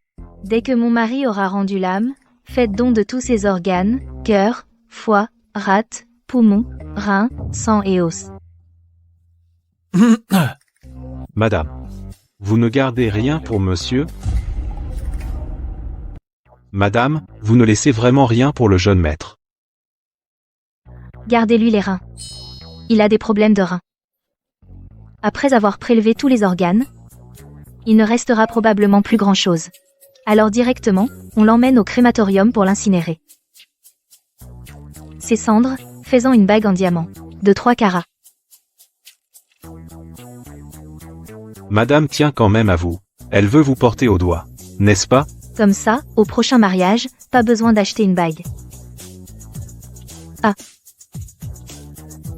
Dès que mon mari aura rendu l'âme, faites don de tous ses organes, cœur, foie, rate, poumon, rein, sang et os. Madame. Vous ne gardez rien pour monsieur? Madame, vous ne laissez vraiment rien pour le jeune maître. Gardez-lui les reins. Il a des problèmes de reins. Après avoir prélevé tous les organes, il ne restera probablement plus grand-chose. Alors directement, on l'emmène au crématorium pour l'incinérer. Ses cendres, faisant une bague en diamant, de 3 carats. Madame tient quand même à vous. Elle veut vous porter au doigt. N'est-ce pas? Comme ça, au prochain mariage, pas besoin d'acheter une bague. Ah.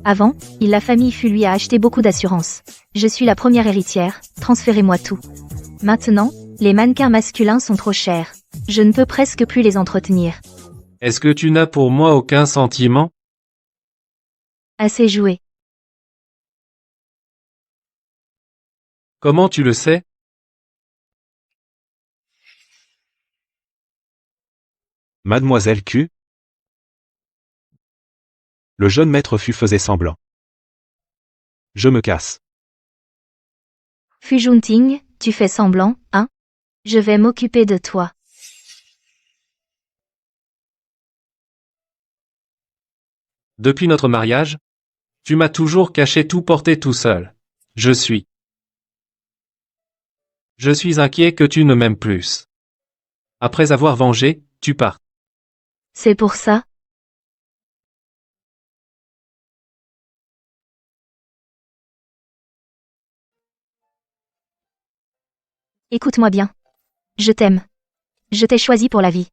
Avant, la famille fut lui a acheté beaucoup d'assurances. Je suis la première héritière, transférez-moi tout. Maintenant, les mannequins masculins sont trop chers. Je ne peux presque plus les entretenir. Est-ce que tu n'as pour moi aucun sentiment? Assez joué. Comment tu le sais? Mademoiselle Q. Le jeune maître faisait semblant. Je me casse. Fu Junting, tu fais semblant, hein? Je vais m'occuper de toi. Depuis notre mariage, tu m'as toujours caché tout porté tout seul. Je suis inquiet que tu ne m'aimes plus. Après avoir vengé, tu pars. C'est pour ça? Écoute-moi bien. Je t'aime. Je t'ai choisi pour la vie.